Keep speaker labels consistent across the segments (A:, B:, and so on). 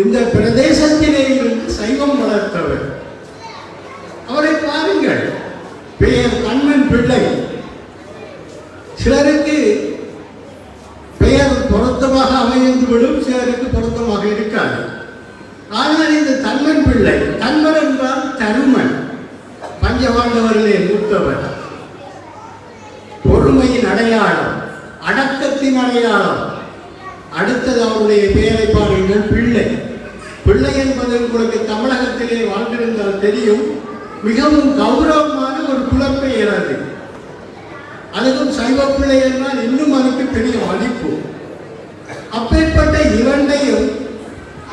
A: இந்த பிரதேசத்திலே இருந்து சைவம் வளர்த்தவர். அவரை பாருங்கள், பெயர் கண்ணன் பிள்ளை. சிலருக்கு பெயர் பொருத்தமாக அமைந்துவிடும், சிலருக்கு பொருத்தமாக இருக்காது. ஆனால் இந்த தன்மன் பிள்ளை, தன்மன் என்றால் தருமன், பஞ்சபாண்டவர்களே மூத்தவர், பொறுமையின் அடையாளம், அடக்கத்தின் அடையாளம். அடுத்தது அவருடைய பெயரை பாருங்கள், பிள்ளை. பிள்ளை என்பது உங்களுக்கு தமிழகத்திலே வாழ்ந்திருந்தால் தெரியும், மிகவும் கௌரவமான ஒரு குலப்பெயர் அது. அதுவும் சைவ பிள்ளை என்றால் இன்னும் அதுக்கு பெரிய மதிப்பு. அப்பேற்பட்ட இரண்டையும்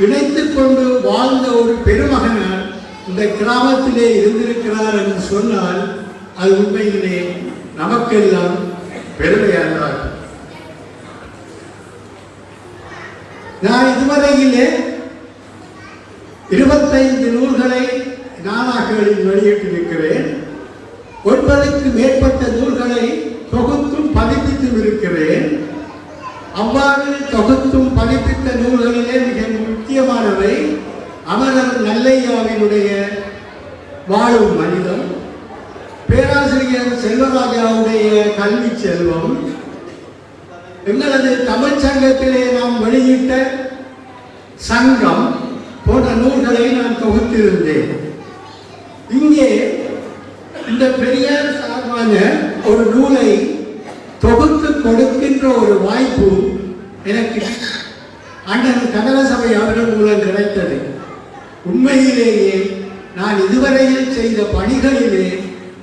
A: இணைத்துக் கொண்டு வாழ்ந்த ஒரு பெருமகனார் இந்த கிராமத்திலே இருந்திருக்கிறார் என்று சொன்னால் அது உண்மையிலே நமக்கெல்லாம் பெருமையாகிறார். நான் இதுவரையிலே 25 நூல்களை நானாக்களில் வெளியிட்டிருக்கிறேன். 9க்கு மேற்பட்ட நூல்களை தொகுத்தும் பதிப்பித்தும் இருக்கிறேன். அவ்வாறு தொகுத்தும் பதிப்பித்த நூல்களிலே மிக முக்கியமானவை அமரர் நல்லையாவினுடைய வாழும் மனிதம், பேராசிரியர் செல்வராஜாவுடைய கல்வி செல்வம், எங்களது தமிழ் சங்கத்திலே நாம் வெளியிட்ட சங்கம் போன்ற நூல்களை நான் தொகுத்திருந்தேன். இங்கே இந்த பெரியார் சார்பான ஒரு நூலை தொகுத்து கொடுக்கின்ற ஒரு வாய்ப்பு எனக்கு அண்ணன் கனகசபை அவர்கள் மூலம் கிடைத்தது. உண்மையிலேயே நான் இதுவரையில் செய்த பணிகளிலே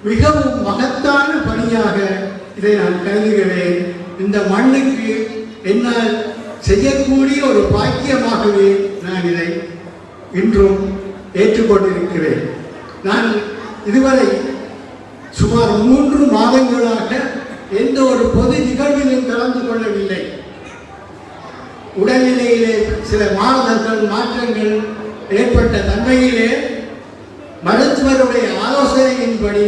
A: மிகவும் மகத்தான பணியாக இதை நான் கருதுகிறேன். இந்த மண்ணுக்கு என்னால் செய்யக்கூடிய ஒரு பாக்கியமாகவே நான் இதை இன்றும் ஏற்றுக்கொண்டிருக்கிறேன். நான் இதுவரை சுமார் 3 மாதங்களாக எந்த ஒரு பொது நிகழ்விலும் கலந்து கொள்ளவில்லை. உடல்நிலையிலே சில மாற்றங்கள் ஏற்பட்ட தன்மையிலே மருத்துவருடைய ஆலோசனையின்படி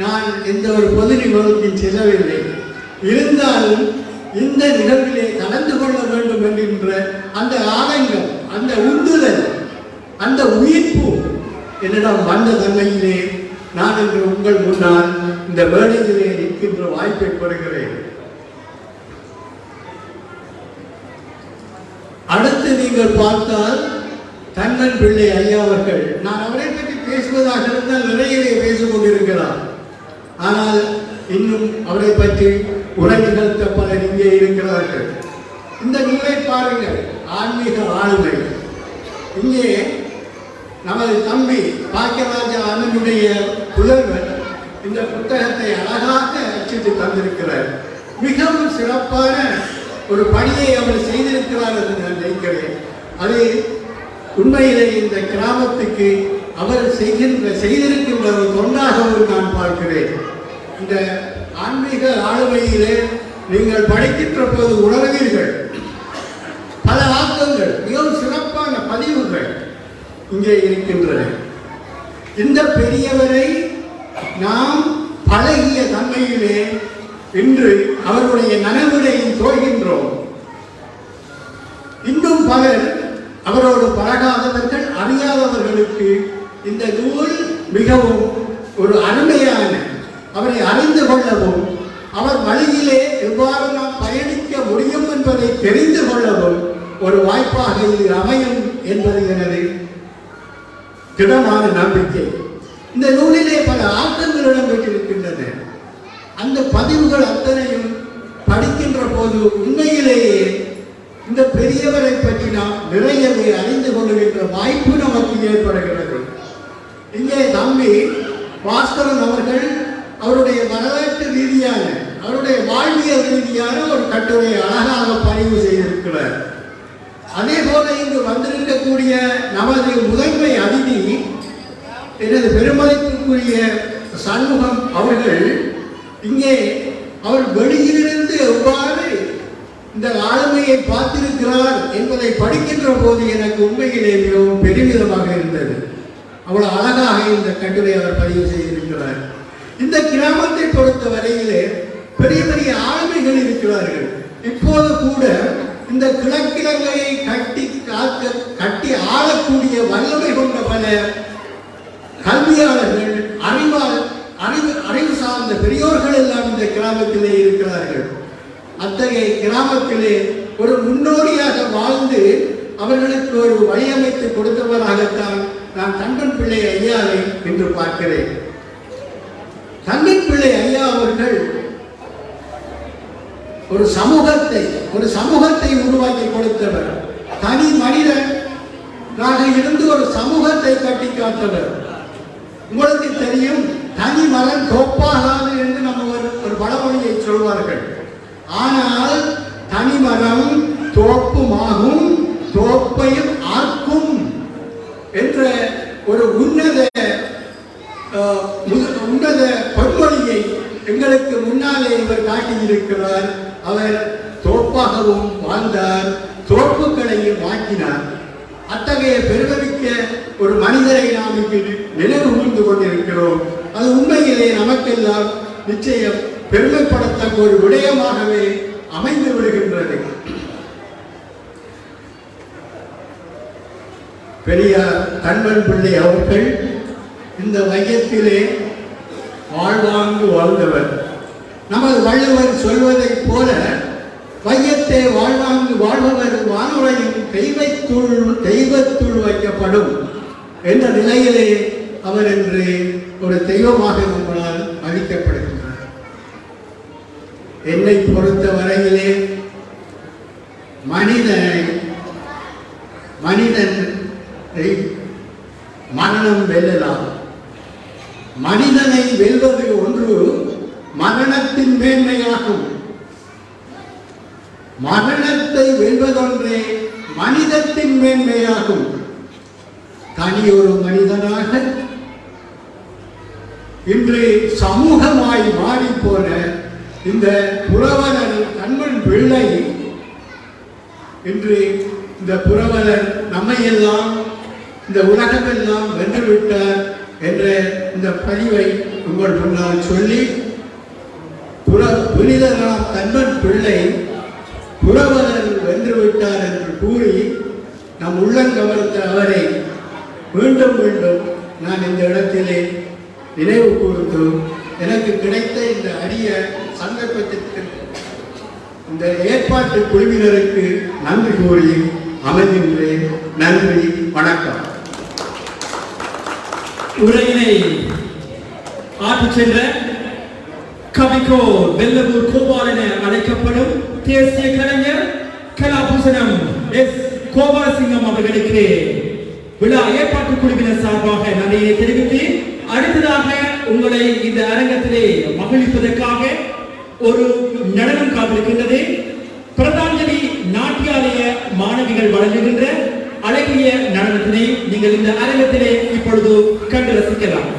A: நான் எந்த ஒரு பொது நிகழ்வுக்கும் செல்லவில்லை. இருந்தாலும் இந்த நிகழ்விலே கலந்து கொள்ள வேண்டும் என்கின்ற அந்த ஆதங்கம், அந்த உந்துதல், அந்த உயிர்ப்பு என்னிடம் வந்த தன்மையிலே நான் இன்று உங்கள் முன்னால் இந்த வேளையிலே நிற்கின்ற வாய்ப்பை பெறுகிறேன். அடுத்து நீங்கள் பார்த்தால் தன்மன் பிள்ளை ஐயா அவர்கள், நான் அவரை பற்றி பேசுவதாக இருந்தால் நிறையவே பேசிக் கொண்டிருக்கிறார். ஆனால் இன்னும் அவரை பற்றி உரை நிகழ்த்த பலர் இங்கே இருக்கிறார்கள். இந்த நூலை பாருங்கள், ஆன்மீக ஆளுமை. இங்கே நமது தம்பி பாக்கியராஜா அண்ணனுடைய புதல்வர் இந்த புத்தகத்தை அழகாக அச்சிட்டு தந்திருக்கிறார். மிகவும் சிறப்பான ஒரு பணியை அவர் செய்திருக்கிறார் என்று நான் நினைக்கிறேன். அது உண்மையிலே இந்த கிராமத்துக்கு அவர் செய்திருக்கின்ற ஒரு தொண்டாகவும் நான் பார்க்கிறேன். இந்த ஆன்மீக ஆளுமையிலே நீங்கள் படிக்கின்ற போது உணர்வீர்கள், பல ஆக்கங்கள், மிகவும் சிறப்பான பதிவுகள் இங்கே இருக்கின்றன. இந்த பெரியவரை நாம் பழகிய தன்மையிலே இன்று அவருடைய நனவுடையில் தோய்கின்றோம். இன்னும் பலர் அவரோடு பழகாதவர்கள், அறியாதவர்களுக்கு இந்த நூல் மிகவும் ஒரு அருமையான, அவரை அறிந்து கொள்ளவும், அவர் வழியிலே எவ்வாறு நாம் பயணிக்க முடியும் என்பதை தெரிந்து கொள்ளவும் ஒரு வாய்ப்பாக இது அமையும் என்பது எனது திடமான நம்பிக்கை. இந்த நூலிலே பல ஆக்கங்கள் இடம்பெற்றிருக்கின்றன. அந்த பதிவுகள் அத்தனையும் படிக்கின்ற போது உண்மையிலேயே இந்த பெரியவரை பற்றி நாம் நிறையவே அறிந்து கொள்கின்ற வாய்ப்பு நமக்கு ஏற்படுகிறது. இங்கே தம்பி பாஸ்கரன் அவர்கள் அவருடைய வரலாற்று ரீதியான, அவருடைய வாழ்வியல் ரீதியான ஒரு கட்டுரையை அழகாக பதிவு செய்திருக்கிறார். அதே போல இங்கு வந்திருக்கக்கூடிய நமது முதன்மை அதிதி, எனது பெருமதிப்புக்குரிய சண்முகம் அவர்கள், இங்கே அவர் வெளியிலிருந்து எவ்வாறு இந்த ஆளுமையை பார்த்திருக்கிறார் என்பதை படிக்கின்ற போது எனக்கு உண்மையிலே மிகவும் பெருமிதமாக இருந்தது. அவ்வளவு அழகாக இந்த கட்டுரை அவர் பதிவு செய்திருக்கிறார். இந்த கிராமத்தை பொறுத்த வரையிலே பெரிய பெரிய ஆளுமைகள் இருக்கிறார்கள். இப்போது கூட இந்த கிழக்கிழங்கையை கட்டி ஆளக்கூடிய வல்லமை கொண்ட பல கல்வியாளர்கள், அறிவு சார்ந்த பெரியோர்கள் எல்லாம் இந்த கிராமத்திலே இருக்கிறார்கள். அத்தகைய கிராமத்திலே ஒரு முன்னோடியாக வாழ்ந்து அவர்களுக்கு ஒரு வழியமைத்து கொடுத்தவராகத்தான் நான் தங்கன் பிள்ளை ஐயாவை இன்று பார்க்கிறேன். தங்கன் பிள்ளை ஐயா அவர்கள் ஒரு சமூகத்தை உருவாக்கி கொடுத்தவர். தனி மனிதனாக இருந்து ஒரு சமூகத்தை கட்டி காத்தவர். உங்களுக்கு தெரியும், தனி மரம் தோப்பாகாது என்று நம்ம ஒரு பழமொழியை சொல்வார்கள். ஆனால் தனி மரம் தோப்புமாகும், தோப்பையும் ஆக்கும் என்ற ஒரு உன்னத பொன்மொழியை எங்களுக்கு முன்னாலே இவர் காட்டியிருக்கிறார். அவர் தோப்பாகவும் வாழ்ந்தார், தோப்புகளையும் ஆக்கினார். அத்தகைய பெருமைமிக்க ஒரு மனிதரை நாம் இங்கு நினைவு கூர்ந்து கொண்டிருக்கிறோம். அது உண்மையிலே நமக்கெல்லாம் நிச்சயம் பெருமைப்படத்தக்க ஒரு விடயமாகவே அமைந்து விடுகின்றது. பெரியார் தன்மன் பிள்ளை அவர்கள் இந்த வையத்திலே வாழ்வாங்கு வாழ்ந்தவர். நமது வள்ளுவர் சொல்வதைப் போல வையத்தே வாழ்வாங்கு வாழ்பவர் வானுரையும் தெய்வத்துள் வைக்கப்படும் என்ற நிலையிலே அவர் என்று ஒரு தெய்வமாக நம்மளால் அளிக்கப்படுகின்றார். என்னை பொறுத்த வரையிலே மனிதன் மரணம் வெல்லலாம். மனிதனை வெல்வது ஒன்று மரணத்தின் மேன்மையாகும். மரணத்தை வெல்வதொன்றே மனிதத்தின் மேன்மையாகும். தனியொரு மனிதனாக இன்று சமூகமாய் மாறிப்போன இந்த புரவலர் தன்மன் பிள்ளை இன்று இந்த புரவலர் நம்மையெல்லாம் இந்த உலகமெல்லாம் வென்றுவிட்டார் என்ற இந்த பதிவை உங்கள் முன்னால் சொல்லி, புனிதராம் தன்மன் பிள்ளை புரவலர் வென்றுவிட்டார் என்று கூறி நம் உள்ளங்கவர்ந்த அவரை மீண்டும் மீண்டும் நான் இந்த இடத்திலே நினைவு கூர்ந்து எனக்கு கிடைத்த இந்த அரிய சந்தர்ப்பத்திற்கு இந்த ஏற்பாட்டு குழுவினருக்கு நன்றி கூறி அமைகின்றேன். நன்றி, வணக்கம்.
B: உரையினை ஆற்றிச் சென்ற கவிக்கோ வெள்ளவூர் கோபால் என அழைக்கப்படும் தேசிய கலைஞர் கலாபூஷணம் எஸ் கோபாலசிங்கம் அவர்களுக்கு விழா ஏற்பாட்டு குழுவினர் சார்பாக நன்றியை தெரிவித்து, அடுத்ததாக உங்களை இந்த அரங்கத்திலே மகிழ்ப்பதற்காக ஒரு நடனம் காத்திருக்கின்றது. பிரதாஞ்சலி நாட்டியாலய மாணவிகள் வழங்குகின்ற அழகிய நடனத்தினை நீங்கள் இந்த அரங்கத்திலே இப்பொழுது கண்டு ரசிக்கலாம்.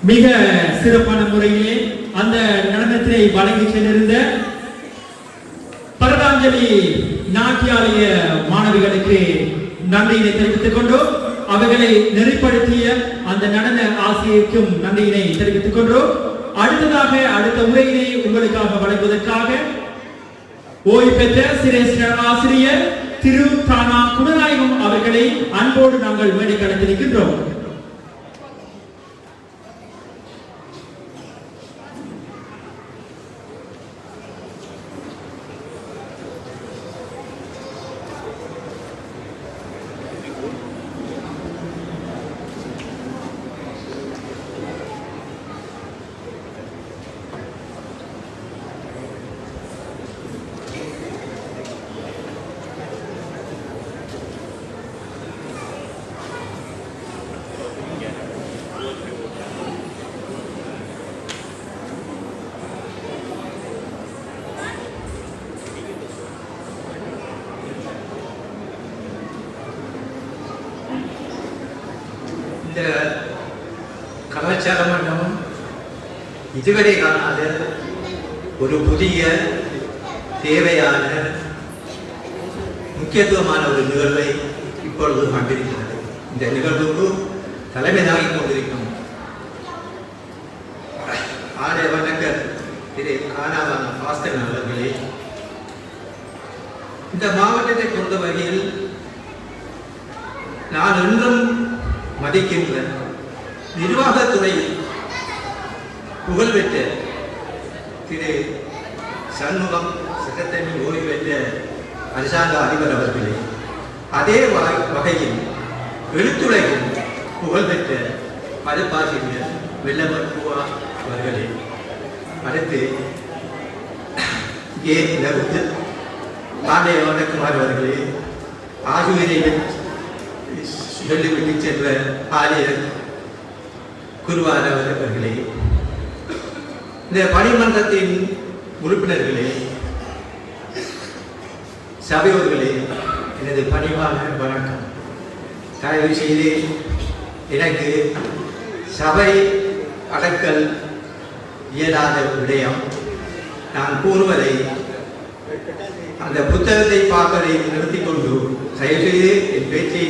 B: மிக சிறப்பான முறையிலே அந்த நடனத்தினை வழங்கி சென்றிருந்த பரதாஞ்சலி நாட்டியாலய மாணவிகளுக்கு நன்றியினை தெரிவித்துக் கொண்டோம். அவர்களை நெறிப்படுத்திய அந்த நடன ஆசிரியருக்கும் நன்றியினை தெரிவித்துக் கொண்டோம். அடுத்ததாக அடுத்த உரையினை உங்களுக்காக வழங்குவதற்காக ஓய்வு பெற்ற சிரேஷ்ட ஆசிரியர் திரு தானா குணநாயகம் அவர்களை அன்போடு நாங்கள் மேடை கடத்திருக்கின்றோம்.
C: இந்த கலாச்சார மண்டபம் இதுவரை காணாத ஒரு புதிய தேவையான முக்கியத்துவமான ஒரு நிகழ்வை இப்பொழுது கண்டிருக்கிறது. இந்த நிகழ்வுக்கு தலைமை தாங்கிக் கொண்டிருக்கும் ஆலய வணக்கர் திரு காணாவான பாஸ்கரன் அவர்களே, இந்த மாவட்டத்தை பொறுத்த வகையில் நான் என்றும் மதிக்கின்ற நிர்வாகத்துறையில் புகழ்பெற்ற திரு சண்முகம் சட்டத்தனி ஓய்வு பெற்ற அரசாங்க அதிபர் அவர்களே, அதே வகையில் எழுத்துலகில் புகழ்பெற்ற பதிப்பாசிரியர் வெள்ளமர் பூவா அவர்களே, அடுத்து ஏ நகுத்து ஆலய வணக்குமார் அவர்களே, ஆகியோரை சொல்லிவிட்டு சென்ற ஆலய குருவார் அவர்களே, இந்த பணிமன்றத்தின் உறுப்பினர்களே, சபையோர்களே, எனது பணிவான வணக்கம். தயவு செய்து எனக்கு சபை அடக்கல் இயலாத விடயம். நான் கூறுவதை அந்த புத்தகத்தை பார்ப்பதை நிறுத்திக் கொண்டு தயவுசெய்து என் பேச்சை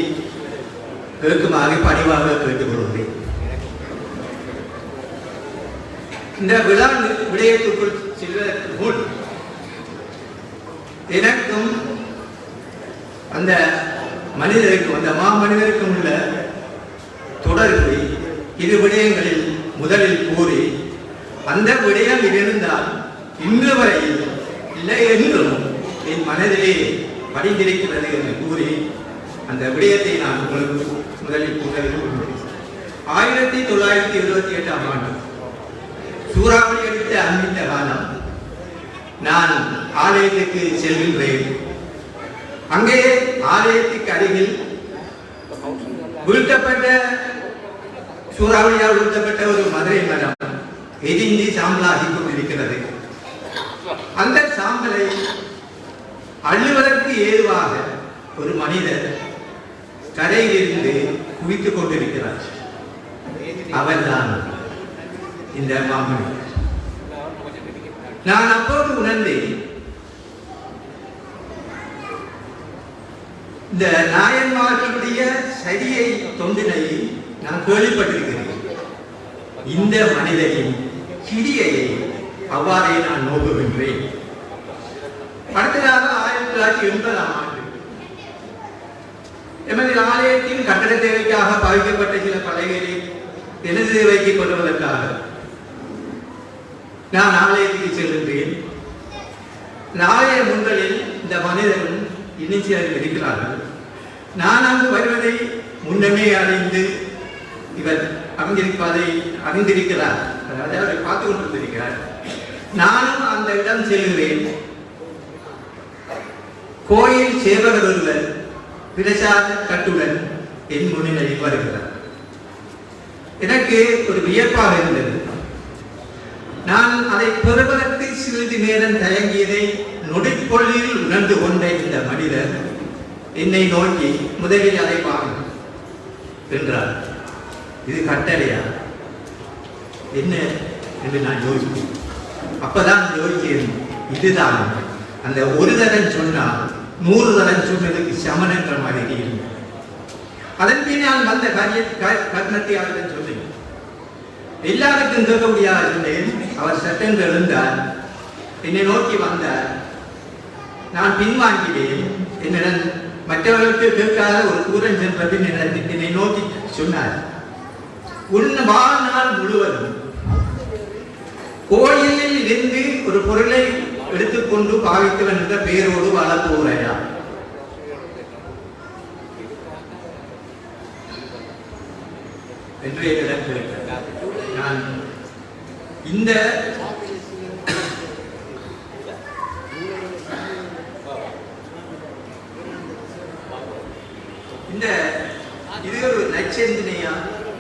C: கேட்குமாறு பணிவாக கேட்டுக்கொள்கிறேன். இந்த விடயத்துக்குள் செல்வதற்கு முன் எனக்கும் அந்த மனிதருக்கும் அந்த மாமனிதருக்கும் உள்ள தொடர்பு இரு விடயங்களில் முதலில் கூறி அந்த விடயம் இருந்தால் இன்று வரையில் இல்லை என்றும் என் மனதிலே படிந்திருக்கிறது என்று கூறி அந்த விடயத்தை நான் உங்களுக்கு முதலில் கூற விரும்புகிறேன். 1978 ஆண்டு சூறாவளி அடித்த அந்த காலம் நான் ஆலயத்துக்கு செல்கின்றேன். அங்கே ஆலயத்துக்கு அருகில் வீழ்த்தப்பட்ட சூறாவளியால் வீழ்த்தப்பட்ட ஒரு மதுரை மரம் எரிந்து சாம்பலாகி கொண்டிருக்கிறது. அந்த சாம்பலை அள்ளுவதற்கு ஏதுவாக ஒரு மனிதர் கரையிலிருந்து குவித்துக் கொண்டிருக்கிறார். அவர்தான் இந்த மாமன். நான் அப்போது உணர்ந்தேன், இந்த நாயன்மார்களுடைய சரியை தொண்டினை நான் கேள்விப்பட்டிருக்கிறேன். இந்த மனிதரின் கிரியையை அவ்வாறே நான் நோக்குகின்றேன். அடுத்ததாக 1980 ஆண்டு எமது ஆலயத்தின் கட்டட தேவைக்காக பாதிக்கப்பட்ட சில பலகைகளை எனது தேவைக்கு கொள்வதற்காக நான் ஆலயத்துக்கு செல்கின்றேன். ஆலய முன்களில் இந்த மனிதரும் இன்னும் சிலர் இருக்கிறார்கள். நான் அங்கு வருவதை முன்னமே அறிந்து இவர் அறிந்திருப்பதை அறிந்திருக்கிறார், அதாவது அவரை பார்த்து கொண்டிருக்கிறார். நானும் அந்த இடம் செல்கிறேன். கோயில் சேவகர் ஒருவர் பிரசாத கட்டுடன் என் முன்னிலையில் வருகிறார். எனக்கு ஒரு வியப்பாக இருந்தது. நான் அதை பெறுவதற்கு சிறிது நேரம் தயங்கியதை நொடிப்பொழுதில் உணர்ந்து கொண்ட இந்த மனிதர் என்னை நோக்கி முதலில் அதை பாருங்கள் என்றார். இது கட்டளையா என்ன என்று நான் யோசித்தேன். அப்பதான் யோசித்தேன், இதுதான் அந்த ஒரு தரம் சொன்னால் 100 தரம் சொன்னதுக்கு சமன் என்ற மாதிரி இல்லை. அதன் பின்னால் வந்த கர்ணத்தை அவரிடம் சொன்னேன். எல்லாருக்கும் கேட்க முடியாது சொன்னேன். அவர் சட்டென்று எழுந்தார், என்னை நோக்கி வந்தார். நான் பின்வாங்கினேன். என்னிடம் மற்றவர்களுக்கு கேட்காத ஒரு தூரம் சென்ற பின் என்னை நோக்கி சொன்னார், உன் வாழ்நாள் முழுவதும் கோயிலில் இருந்து ஒரு பொருளை எடுத்துக்கொண்டு பாவித்தவன் என்ற பெயரோடு வாழப்போகிறாயா? என்று என்னிடம் கேட்டார். நான் இந்த இது ஒரு நற்சிந்தனையா,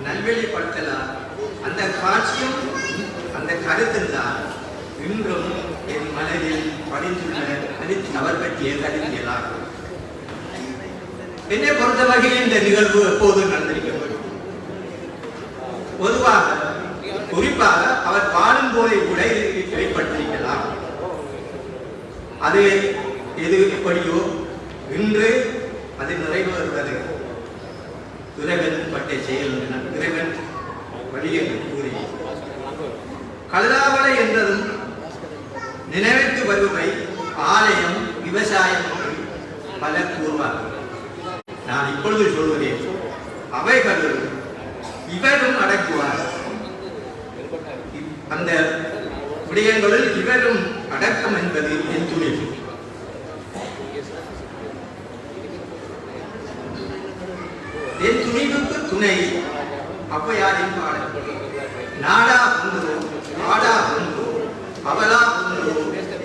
C: நல்வழிப்படுத்தலா, அந்த காட்சியும் அந்த கருத்தில் தான் இன்றும் என் மனதில் படித்துள்ள அவர் பற்றிய கருத்தியலாகும். என்னை பொறுத்த வகையில் இந்த நிகழ்வு எப்போது நடந்திருக்கப்படும். பொதுவாக குறிப்பாக அவர் வாழும் போதை கூட ஏற்பட்டிருக்கலாம். அது எது எப்படியோ இன்று அது நிறைவேறுவது இறைவன் பட்ட செயல் இறைவன் வழியை கூறி கல்லாவளை என்றதும் நினைவுக்கு வருவை ஆலயம், விவசாயம் என்று பலர் கூறுவார்கள். நான் இப்பொழுது சொல்வதேன், அவைகளும் இவரும் அடக்குவார். அந்த விடயங்களில் இவரும் அடக்கம் என்பது என் துணிவு. என் துணிவுக்கு துணை ஔவையாரின் பாடல். நாடா ஒன்றோ, ஆடா ஒன்றோ, அவளா ஒன்றோ,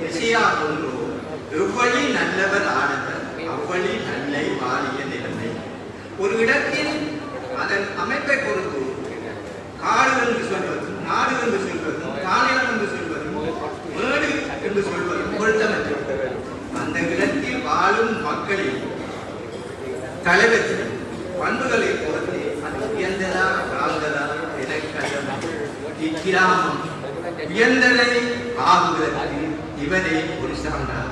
C: விஷயா ஒன்றோ, எவ்வளி நல்லவர் ஆனவர், அவ்வளி நல்லை வாழிய நிலைமை. ஒரு இடத்தில் அதன் அமைப்பை பொறுத்து காடு என்று சொல்வதும், நாடு என்று சொல்வதும், காணிலம் என்று சொல்வதும், மேடு என்று சொல்வதும் பொருத்தமற்றது. அந்த இடத்தில் வாழும் மக்களின் தலைவர்கள் பண்புகளை பொறுத்து அது உயர்ந்ததா தாழ்ந்ததா என இக்கிராமம் உயர்ந்ததை ஆகுவதற்கு இவரே ஒரு சான்றார்.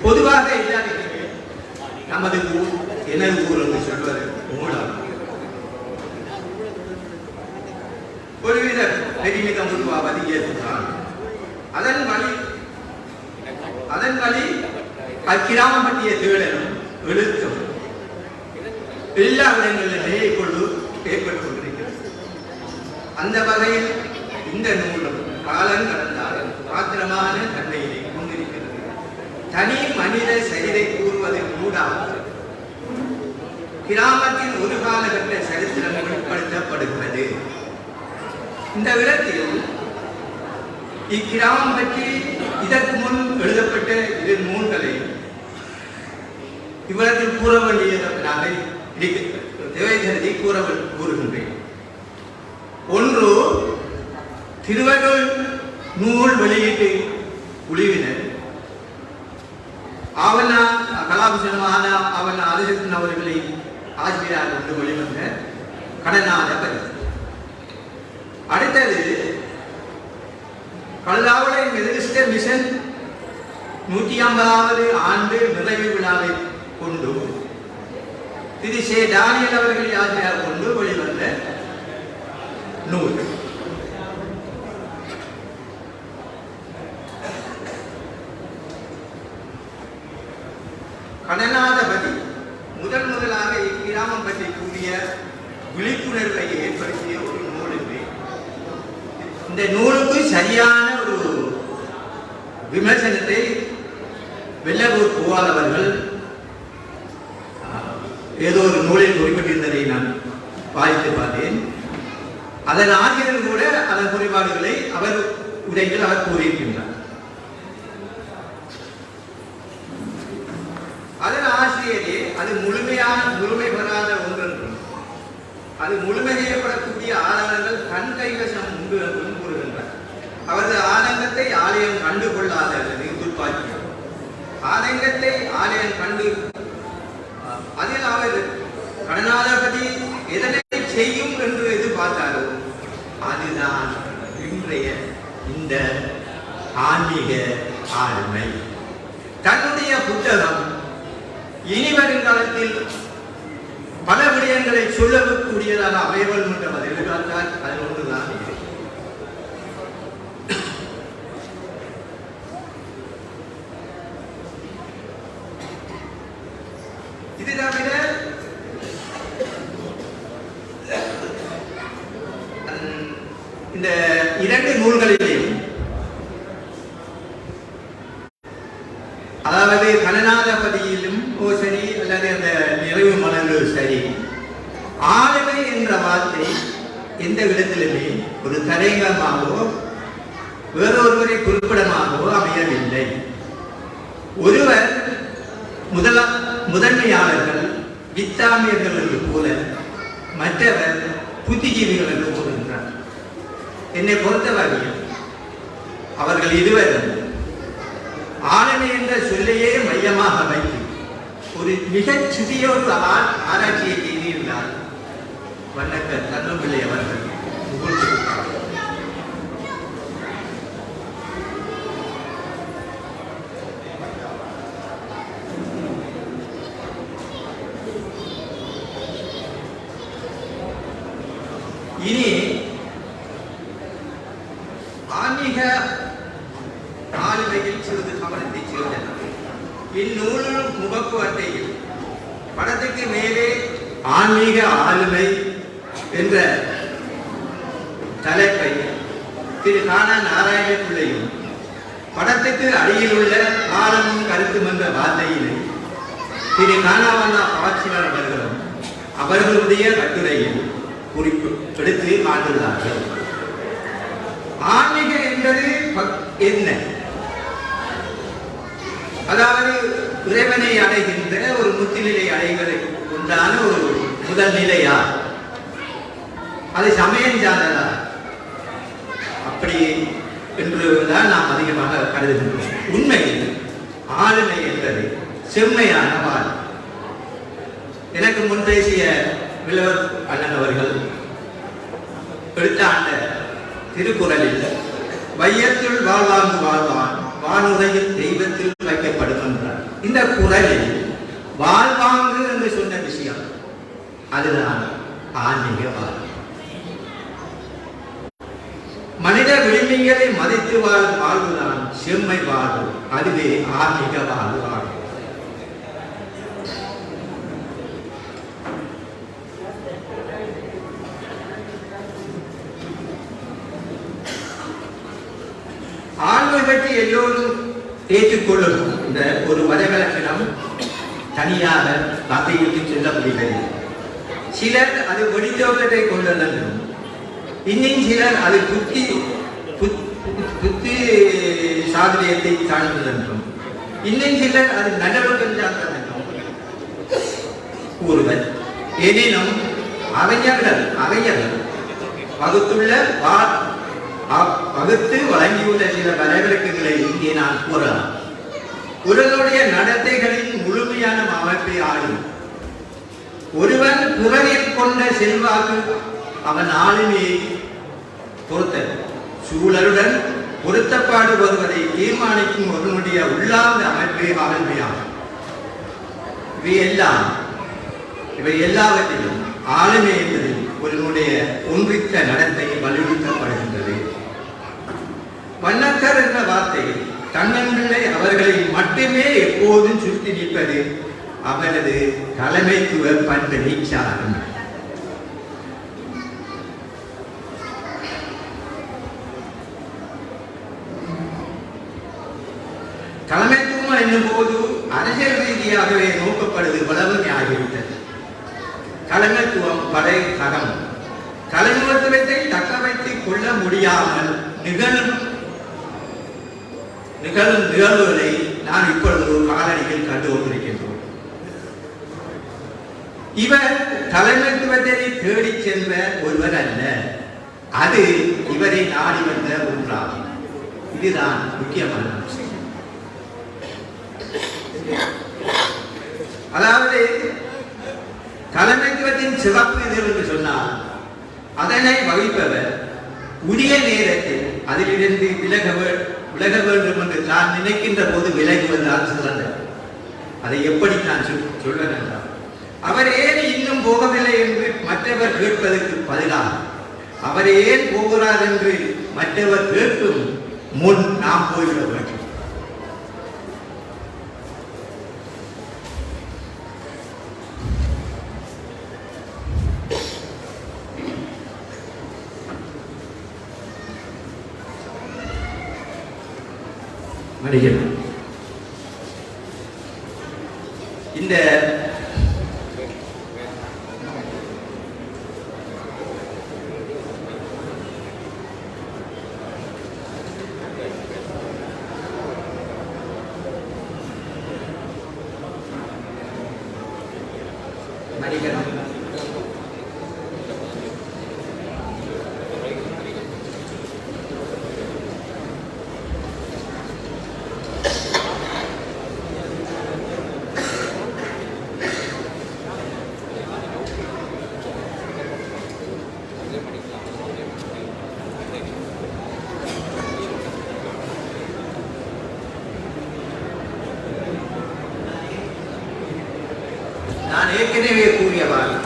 C: பொதுவாக எல்லாருக்குமே நமது ஊர், எனது ஊர் என்று சொல்வது மூலம் ஒருவித பெருமிதம் உருவாவது இயல்புதான். அதன் வழி அக்கிராமம் பற்றிய தேடலும் எழுத்தும் எல்லா இடங்களிலுமே இப்பொழுது ஏற்பட்டுக் கொண்டிருக்கிறது. அந்த வகையில் இந்த நூலும் காலம் கடந்தாலும் மாத்திரமான தன்மையினை கொண்டிருக்கிறது. தனி மனித சரிதை கூறுவது கூடாது. கிராமத்தின் ஒரு காலகட்ட சரித்திரம் வெளிப்படுத்தப்படுகிறது. இந்த இடத்தில் இக்கிராமம் பற்றி இதற்கு முன் எழுதப்பட்ட இரு நூல்களை இவ்விடத்தில் கூற வேண்டியதாக தேவைகருதி கூறுகின்றேன். ஒன்று, திருவருள் நூல் வெளியீட்டு குழுவினர் ஆவணா கலாபூஷணமான ஆவண ஆதிசக்தன் அவர்களை ஆசிரியராக கொண்டு வெளிவந்த கடனாத பரிசு. அடுத்தது, கல்லாவளை மெதடிஸ்ட் மிஷன் 150வது ஆண்டு நிறைவு விழாவை கொண்டு திரு சே டானியல் அவர்களை ஆசிரியராக கொண்டு வெளிவந்த நூல். கடனாதபதி முதலாக இக்கிராமம் பற்றி கூடிய விழிப்புணர்வை ஏற்படுத்திய ஒரு நூல் இது. இந்த நூலுக்கு சரியான ஒரு விமர்சனத்தை வெள்ளவூர் புவால் அவர்கள் ஏதோ ஒரு நூலில் குறிப்பிட்டிருந்ததை நான் வாசித்து பார்த்தேன். அதன் ஆசிரியர் கூட அதன் குறைபாடுகளை அவர் உரையில் அவர் கூறியிருக்கின்றார். அதன் ஆசிரியரே அது முழுமை பெறாத ஒன்றென்றும் அது முழுமை செய்யப்படக்கூடிய ஆதாரங்கள் தன் கைவசம் உண்டு என்றும் கூறுகின்றார். அவரது ஆதங்கத்தை ஆலயம் கண்டுகொள்ளாத துப்பாக்கியம் ஆதங்கத்தை ஆலயம் கண்டு அதில் அவர் கடனாதபதி எதனை செய்யும் என்று எதிர்பார்த்தாரோ அதுதான் இன்றைய இந்த ஆன்மீக ஆளுமை. தன்னுடைய புத்தகம் இனி வருங்காலத்தில் பல விடயங்களை சொல்லக்கூடியதாக அமையவல் என்று அவர் எதிர்பார்த்தால் அது ஒன்றுதான் இது. இது தவிர இந்த இரண்டு நூல்களிலேயும் அதாவது கணநாதபதியிலும் சரி அல்லது அந்த நிறைவு மலரிலும் சரி ஆளுமை என்ற வார்த்தை எந்த இடத்திலுமே ஒரு தலைங்கமாகவோ வேறொருவரை குறிப்பிடமாகவோ அமையவில்லை. ஒருவர் முதன்மையாளர்கள் வித்தாமியர்கள் என்று போல மற்றவர் புத்திஜீவிகள் என்று கூறுகின்றார். என்னை பொறுத்தவரையில் அவர்கள் இருவரும் ஆளுமை என்ற சொல்லையே மையமாக வைத்து ஒரு மிகச் சிறிய ஒரு ஆராய்ச்சியை செய்திருந்தார் வண்ணக்கர் கண்ணம்பிள்ளை அவர்கள். இனி ஆன்மீக ஆளுமையில் சிறிது கவனத்தை செலுத்தினார். இந்நூலின் முகப்பு அட்டையில் படத்துக்கு மேலே ஆன்மீக ஆளுமை என்ற தலைப்பை திரு காணா நாராயண பிள்ளையும் படத்துக்கு அடியில் உள்ள ஆழமும் கருத்தும் என்ற வார்த்தையினை திரு காணாவண்ணா பாட்சியாளர் அவர்களும் அவர்களுடைய கட்டுரையில் குறிப்பு எடுத்து காட்டுள்ளார்கள். ஆன்மீகம் என்பது என்ன? அதாவது இறைவனை அடைகின்ற ஒரு முத்திநிலை அடைவதற்கு உண்டான ஒரு முதல் நிலையா? அது சமயம் சார்ந்ததா? அப்படி என்றுதான் நாம் அதிகமாக கருதுகின்றோம். உண்மையில் ஆளுமை என்பது செம்மையான வாழ். எனக்கு முன் பேசிய வில்லவர் அண்ணன் அவர்கள் எடுத்த ஆண்ட திருக்குறளில் வையத்துள் வாழ்வாங்கு வாழ்வான் வானுரையில் தெய்வத்தில் வைக்கப்படும் என்றார். இந்த குறளில் வாழ்வாங்கு என்று சொன்ன விஷயம் அதுதான் ஆன்மீக வாழ். மனித விளிம்பிகளை மதித்து வாழும் வாழ்வுதான் செம்மை வாழ்வு. அதுவே ஆன்மீக வாழ்வு ஆகும். ஆன்மை பற்றி எல்லோரும் ஏற்றுக்கொள்ளும் இந்த ஒரு வரைவிலக்கணம் தனியாக வார்த்தைகளுக்கு சொல்ல முடிகிறது. சிலர் அது வெடிச்சோக்கத்தை கொண்டுள்ளதும், இன்னும் சிலர் அது புத்தி சாதுரியத்தை சார்ந்ததென்றும், இன்னும் சிலர் அது நல்லொழுக்கம் சார்ந்ததென்றும் கூறுவர். எனினும் அறிஞர்கள் வகுத்து வழங்கியுள்ள சில வரைவிலக்குகளை இங்கே நான் கூறலாம். உடலுடைய நடத்தைகளின் முழுமையான அமைப்பை ஆளும் ஒருவன் பிறரில் கொண்ட செல்வாக்கு அவன் ஆளுமையை பொறுத்தது. சூழலுடன் பொருத்தப்பாடு வருவதை தீர்மானிக்கும் ஒருவனுடைய உள்ளார்ந்த அமைப்பை ஆளுமையாகும். இவை எல்லாவற்றிலும் ஆளுமை என்பதில் ஒருவனுடைய ஒன்றித்த நடத்தை வலியுறுத்தப்படுகின்றது. வண்ணக்கர் என்ற வார்த்தை தன்னன்பிள்ளை அவர்களை மட்டுமே எப்போதும் சுற்றி நிற்பது அவரது தலைமைத்துவ பண்பினை சாரும். தலைமைத்துவம் என்னும் போது அரசியல் ரீதியாகவே நோக்கப்படுவது வளவனை ஆகிவிட்டது. தலைமைத்துவம் படை தகம். தலைமைத்துவத்தை தக்க வைத்துக் கொள்ள முடியாமல் நிகழும் நிகழ்வுகளை நான் இப்பொழுது ஒரு காலடியில் கண்டு கொண்டிருக்கின்றோம். இவர் தலைமைத்துவத்தை தேடி சென்ற ஒருவர் அல்ல, அது இவரை நாடி வந்த ஒன்றாகும். இதுதான் முக்கியமான விஷயம். அதாவது தலைமைத்துவத்தின் சிறப்பு இது என்று சொன்னால், அதனை வகிப்பவர் உரிய நேரத்தில் அதிலிருந்து விலக வேண்டும் என்று நான் நினைக்கின்ற போது விலகுவதால் சிறந்தது. அதை எப்படி நான் சொல்வேன் என்றால், அவர் ஏன் இன்னும் போகவில்லை என்று மற்றவர் கேட்பதற்கு பதிலாக அவர் ஏன் போகிறார் என்று மற்றவர் கேட்கும் முன் நாம் போய்விட வேண்டும். இந்த நான் ஏற்கனவே கூறியவாறு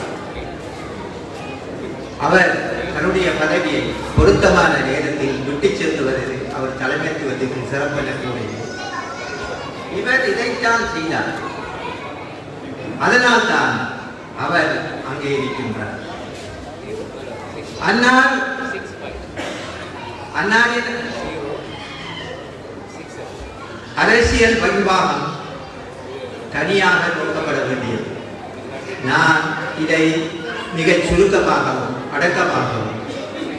C: அவர் தன்னுடைய பதவியை பொருத்தமான நேரத்தில் விட்டுச் செலுத்துவது அவர் தலைமைத்துவத்துக்கு சிறப்பென கூறியது. இவர் இதைத்தான் செய்தார். அதனால் தான் அவர் அங்கே இருக்கின்றார். அண்ணாவின் அரசியல் பண்பாகம் தனியாக நோக்கப்பட வேண்டியது. நான் இதை மிகச் சுருக்கமாகவும் அடக்கமாகவும்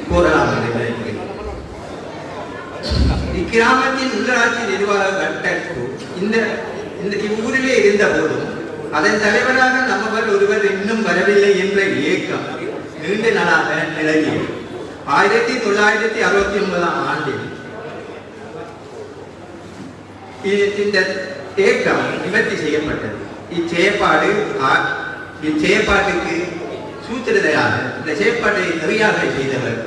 C: கூறலாம் என்று நினைக்கிறேன். இக்கிராமத்தின் உள்ளாட்சி நிர்வாக கட்டமைப்பு இந்த ஊரிலே இருந்த போதும் அதன் தலைவராக நம்மவர் ஒருவர் இன்னும் வரவில்லை என்ற ஏக்கம் நீண்ட நாளாக நிலவியது. 1969 ஆண்டில் இந்த ஏக்கம் நிவர்த்தி செய்யப்பட்டது. இச்செயற்பாட்டுக்கு சூத்திரதையாக இந்த செயற்பாட்டை நிறையாக செய்தவர்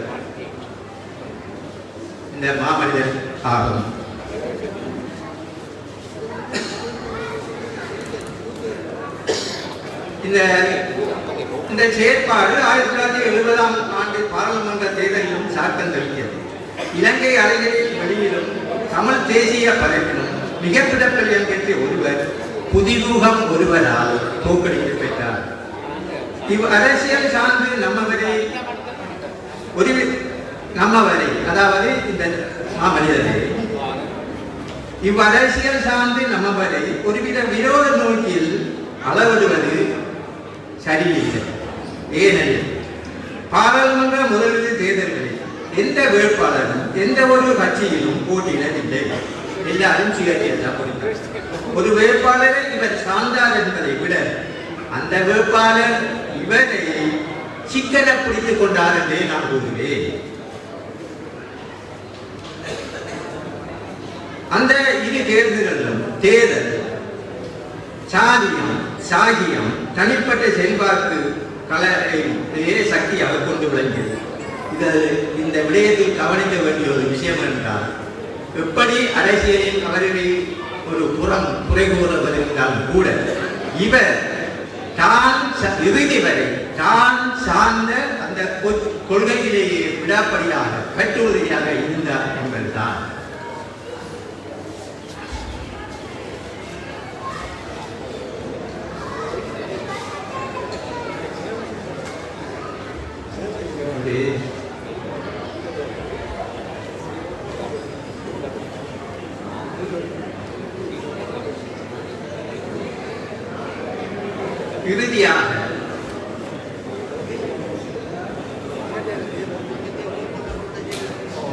C: இந்த மாமனிதர் ஆகும். இந்த செயற்பாடு 1970 ஆண்டு பாராளுமன்ற தேர்தலிலும் சாக்கம் தெளிக்கிறது. இலங்கை அலைகளில் வெளியிலும் தமிழ் தேசிய பரப்பிலும் மிக பிரபல்யம் பெற்ற ஒருவர் புதிமுகம் ஒருவரால் தோற்கடிக்க பெற்றார். அரசியல் சார்ந்து நம்மவரை அதாவது இந்த மாமனிதரை இவ்வரசியல் சார்ந்து நம்மவரை ஒருவித விரோத நோக்கில் அளவிடுவது சரியில்லை. ஏனெனில் பாராளுமன்ற முதலீடு தேர்தல்களில் எந்த வேட்பாளரும் எந்த ஒரு கட்சியிலும் போட்டியிடவில்லை. எல்லாரும் சுயேட்சையாக கொடுத்தார். ஒரு வேட்பாளரை இவர் சார்ந்தார் என்பதை விட அந்த வேட்பாளர் இவரை சிக்கன பிடித்துக் கொண்டார் என்றே நான் கூறுவேன். அந்த இரு தேர்தல்களும் தேர்தல் சாதியம் சாகியம் தனிப்பட்ட செல்வாக்கு கலையே சக்தியாக கொண்டு விளங்கியது. இந்த விடயத்தில் கவனிக்க வேண்டிய ஒரு விஷயம் என்றால், எப்படி அரசியலில் அவர்களை ஒரு புறம் குறை கூற வருகிறாலும் கூட இவர் தான் இறுதி வரை தான் சார்ந்த அந்த கொள்கையிலேயே விடாப்படியாக கட்டுறுதியாக இருந்தார் என்பதுதான். இறுதியாக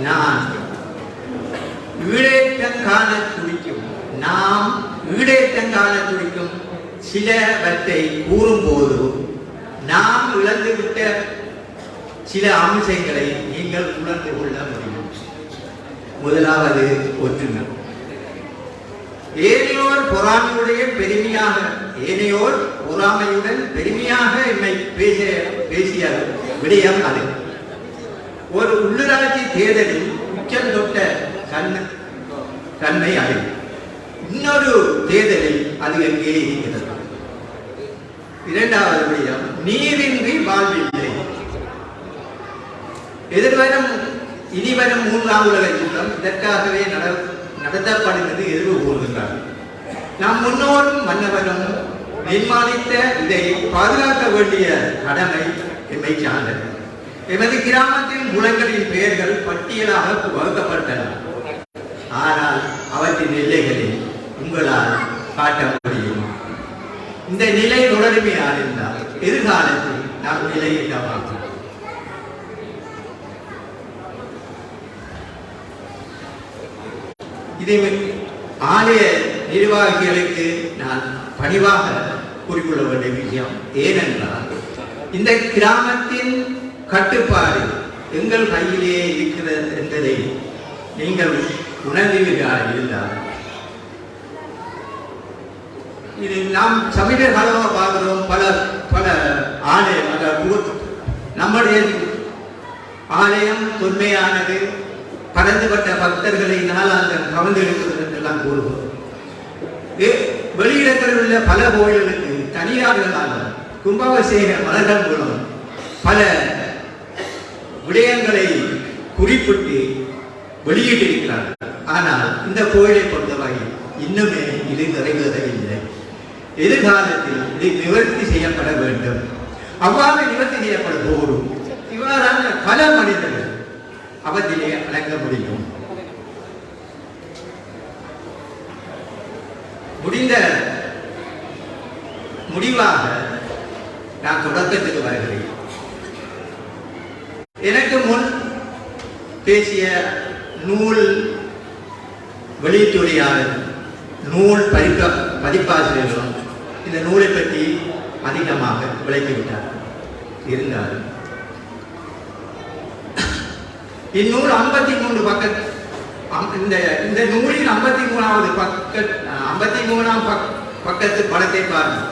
C: நாம் ஈடேற்றம் காண துடிக்கும் சிலவற்றை கூறும்போது நாம் இழந்துவிட்ட சில அம்சங்களை நீங்கள் உணர்ந்து கொள்ள முடியும். முதலாவது ஒற்றுமை. ஏனையோர் பொறாமையுடன் பெருமையாக என்னை பேசிய விடயம் அது. ஒரு உள்ளூராட்சி தேர்தலில் உச்சம் தொட்ட தன்மை அது. இன்னொரு தேர்தலில் அது எங்கே இருக்கிறது. இரண்டாவது விடயம், நீரின்றி வாழ்வில்லை. இனிவரும் 3ஆம் உலக யுத்தம் இதற்காகவே நடத்தப்படுகிறது என்று கூறுகின்றார். நம் முன்னோரும் மன்னவரும் நிர்மாணித்த இதை பாதுகாக்க வேண்டிய கடமை எம்மை சார்ந்தது. எமது கிராமத்தின் குளங்களின் பெயர்கள் பட்டியலாக வகுக்கப்பட்டன. ஆனால் அவற்றின் எல்லைகளில் உங்களால் காட்ட முடியும். இந்த நிலை தொடர்மையாக இருந்தால் எதிர்காலத்தில் நாம் நிலையிட்ட மாற்றோம். இதை ஆலய நிர்வாகிகளுக்கு நான் பணிவாக கூறிக்கொள்ள வேண்டிய விஷயம். ஏனென்றால் இந்த கிராமத்தின் கட்டுப்பாடு எங்கள் கையிலேயே இருக்கிறது என்பதை நீங்கள் உணர்ந்தீர்களாக இருந்தால், இது நாம் சமீப காலமாக பார்க்கிறோம். பல ஆலயம் நம்முடைய ஆலயம் தொன்மையானது, பரந்துபட்ட பக்தர்களை நாளாந்தம் கவர்ந்தெடுக்கிறது என்றெல்லாம் கூறுவோம். வெளியிடங்களில் உள்ள பல கோயில்களுக்கு தனியார்களாக கும்பாபிஷேக மலர்கள் மூலம் பல விடயங்களை குறிப்பிட்டு வெளியிட்டிருக்கிறார்கள். ஆனால் இந்த கோயிலை பொறுத்தவரை இன்னுமே இது நிறைவேறவில்லை. எதிர்காலத்தில் இது நிவர்த்தி செய்யப்பட வேண்டும். அவ்வாறு நிவர்த்தி செய்யப்படும் போது இவ்வாறான பல மனிதர்கள் அவற்றிலே அடங்க முடியும். முடிவாக நான் தொடக்கத்துக்கு வருகிறேன். எனக்கு முன் பேசிய நூல் வெளியீட்டுரையாளர், நூல் பதிப்பாசிரியர்களும் இந்த நூலை பற்றி அதிகமாக விளக்கிவிட்டார். இருந்தாலும் இந்நூல் 53 பக்கம். இந்த நூலின் 53ஆம் பக்கத்து படத்தை பாருங்கள்.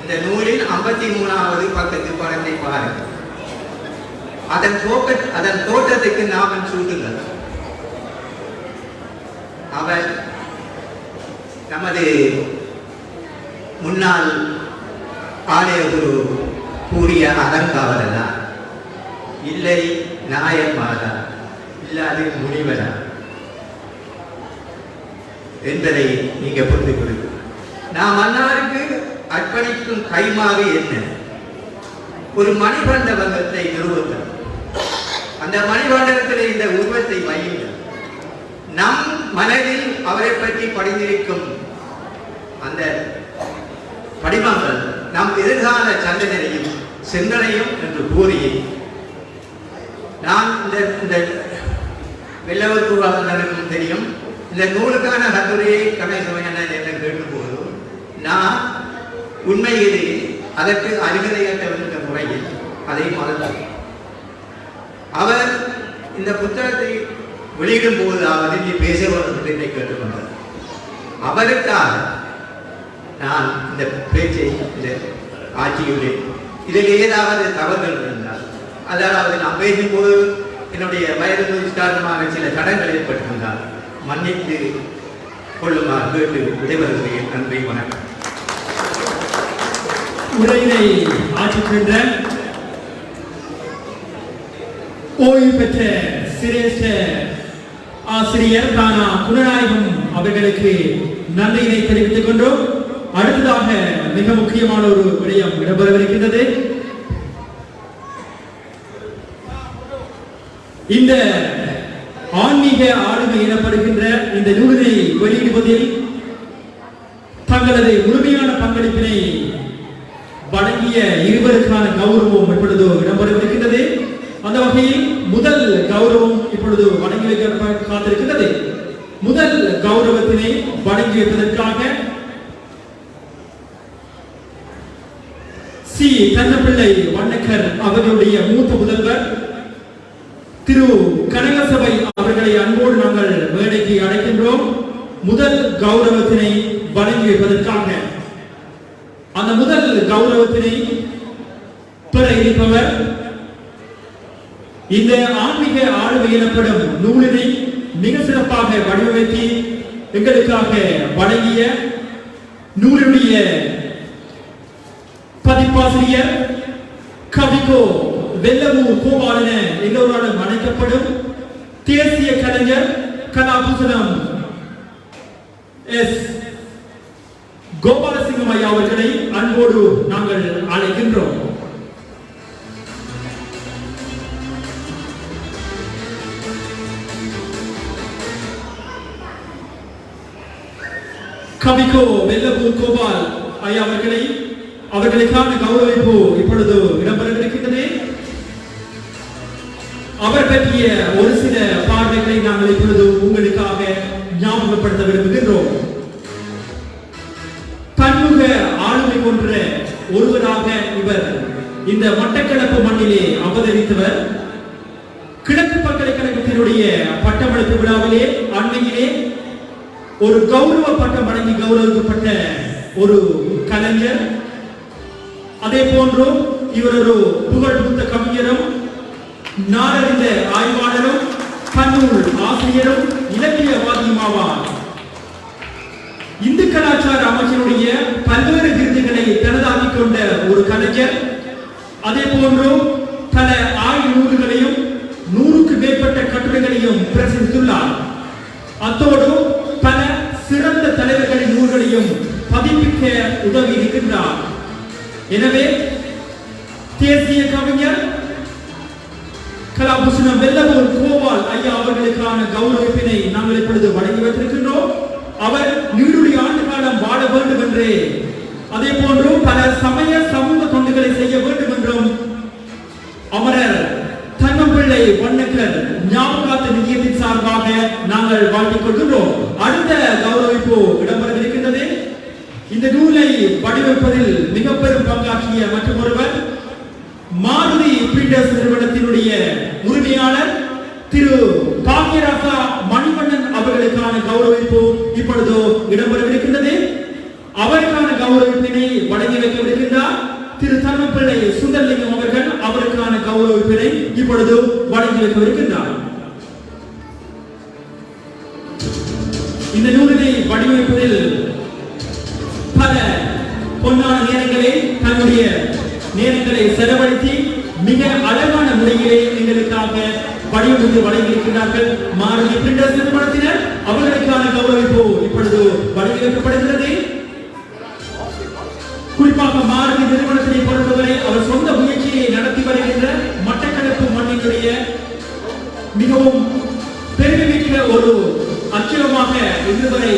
C: இந்த நூலின் 53ஆவது பக்கத்து படத்தை பாருங்கள். அதன் தோற்றத்துக்கு நாம சூட்டுங்கள். அவர் நமது முன்னாள் ஆலய குரு கூறிய அலங்காவலா இல்லை, நாயன்மாரா இல்ல அது முனிவரா என்பதை நீங்க புரிந்து கொள்ளுங்கள். நாம் மன்னாருக்கு அர்ப்பணிக்கும் கைமாறு என்ன? ஒரு மணிமண்டபத்தை நிறுவுங்கள். அந்த மணிமண்டபத்தில் இந்த உருவத்தை வையுங்கள். நம் மனதில் அவரை பற்றி படிந்திருக்கும் அந்த படிமங்கள் நம் எதிர்கால சந்தனையும் சிந்தனையும் என்று கூறி நான் இந்த வெள்ளவர் கூறுவாளர்களுக்கும் தெரியும். இந்த நூலுக்கான கட்டுரையை கணேசவன் என்ன கேட்டும்போது நான் உண்மையிலே அதற்கு அருகதையற்ற முறையில் அதை மறந்தார். அவர் இந்த புத்தகத்தை வெளியிடும் போதாவது நீ பேச வேண்டும் என்று கேட்டுக்கொண்டார். அவருக்காக நான் இந்த பேச்சை இந்த ஆட்சியுள்ளேன். இதில் ஏதாவது தவறுகள் இருந்தால், அதாவது நான் பேசும்போது என்னுடைய வயது காரணமாக சில தடங்கள் ஏற்பட்டிருந்தால் மன்னித்து கொள்ளுமாறு கேட்டு விடைபெறுகிறேன். நன்றி, வணக்கம்.
B: உரையினை ஆற்றுகின்ற ஓய்வு பெற்ற சிரேஷ்ட ஆசிரியர் தானா குணநாயகம் அவர்களுக்கு நன்றியினை தெரிவித்துக் கொண்டோம். அடுத்ததாக மிக முக்கியமான ஒரு விடயம் இடம்பெறவிருக்கின்றது. இந்த ஆன்மீக ஆளுமை எனப்படுகின்ற இந்த நூலினை வெளியிடுவதில் தங்களது முழுமையான பங்களிப்பினை வழங்கிய இருவருக்கான கௌரவம் இப்பொழுது இடம்பெறவிருக்கின்றது. அந்த வகையில் முதல் கௌரவம் இப்பொழுது வழங்கி வைக்க காத்திருக்கின்றது. முதல் கௌரவத்தினை வழங்கி வைப்பதற்காக சி கண்ணப்பிள்ளை வண்ணக்கர் அவர்களுடைய மூத்த முதல்வர் திரு கனகசபை அவர்களை அன்போடு நாங்கள் மேடைக்கு அழைக்கின்றோம். முதல் கௌரவத்தினை வழங்கி வைப்பதற்காக அந்த முதல் கௌரவத்தினை பெற இருப்பவர் இந்த ஆன்மீக ஆளுமை எனப்படும் நூலினை மிக சிறப்பாக வடிவமைத்து எங்களுக்காக வழங்கிய நூலுடைய பதிப்பாசிரியர் கவிக்கோ வெள்ளவூர் கோபாலன எல்லோராலும் அழைக்கப்படும் தேசிய கலைஞர் கலாபூசணம் எஸ் கோபாலசிங்கம் ஐயா அவர்களை அன்போடு நாங்கள் அழைக்கின்றோம். கவிக்கோ வெள்ளவூர் கோபால் ஐயா அவர்களுக்கான கௌரவிப்பு இப்பொழுது இடம்பெறவிருக்கின்றது. அவர் பற்றிய ஒரு சில பார்வைகளை நாங்கள் இப்பொழுது உங்களுக்காக ஞாபகப்படுத்த விரும்புகின்றோம். பன்முக ஆளுமை கொன்ற ஒருவராக இவர் இந்த மட்டக்களப்பு மண்ணிலே அவதரித்தவர். கிழக்கு பல்கலைக்கழகத்தினுடைய பட்டமளிப்பு விழாவிலே அண்மையிலே ஒரு கௌரவ பட்டம் வழங்கி கௌரவிக்கப்பட்ட ஒரு கலைஞர். அதே போன்று இவர் ஒரு புகழ்பூத்த கவிஞரும் நாடறிந்த ஆய்வாளரும் பன்னூல் ஆசிரியரும் இலக்கியவாதியுமாவார். இந்து கலாச்சார அமைச்சருடைய பல்வேறு விருதுகளை தனதாக்கிக் கொண்ட ஒரு கலைஞர். அதே போன்று பல ஆய்வு நூல்களையும் 100க்கு மேற்பட்ட கட்டுரைகளையும் பிரசுரித்துள்ளார். அத்தோடு பல சிறந்த தலைவர்களின் நூல்களையும் பதிப்பிக்க உதவி இருக்கின்றார். எனவே தேசிய கவிஞர் கலாபூஷணம் வெள்ளவூர் கோபால் ஐயா அவர்களுக்கான கௌரவிப்பினை நாங்கள் இப்பொழுது வழங்கி வைத்திருக்கின்றோம். அவர் நீடுடைய ஆண்டு காலம் வாழ வேண்டும் என்று, அதே போன்று பல சமய சமூக தொண்டுகளை செய்ய வேண்டும் என்றும் அமரர் தங்கம்பிள்ளை வண்ணக்கர் ஞாபகார்த்த நிதியத்தின் சார்பாக நாங்கள் வாழ்த்திக் கொள்கின்றோம். அடுத்த கௌரவிப்பு இடம்பெறவிருக்கின்றது. இந்த நூலை வடிவமைப்பதில் மிக பெரும் பங்காற்றிய மற்றொருவர் மாருதி பிரிண்டர்ஸ் நிறுவனத்தினுடைய உரிமையாளர் திரு பாக்கியராசா மணிவண்ணன் அவர்களுக்கான கௌரவிப்பு இப்பொழுது இடம்பெறவிருக்கின்றது. அவருக்கான கௌரவிப்பினை வழங்கி வைக்கவிருக்கின்றார் திரு தங்கப்பிள்ளை சுந்தரலிங்கம் அவர்கள். அவருக்கான கௌரவிப்பினை இப்பொழுது வழங்கி வைக்கவிருக்கின்றார். இந்த நூலினை வடிவமைப்பதில் பல பொன்னான நேரங்களை தன்னுடைய நேரங்களை செலவழித்து மிக அழகான முறையிலே எங்களுக்காக வடிவமைத்து வழங்கியிருக்கிறார்கள். மாருதி பிரிண்டர்ஸ் நிறுவனத்தினர் அவர்களுக்கான கௌரவிப்பு இப்பொழுது வழங்கி வைக்கப்படுகிறது. குறிப்பாக மாருதி நிறுவனத்தினை பொறுத்தவரை அவர் சொந்த முயற்சியை நடத்தி வருகின்ற மட்டக்களப்பு மண்ணினுடைய மிகவும் பெருமைமிக்க ஒரு அச்சயமாக இதுவரை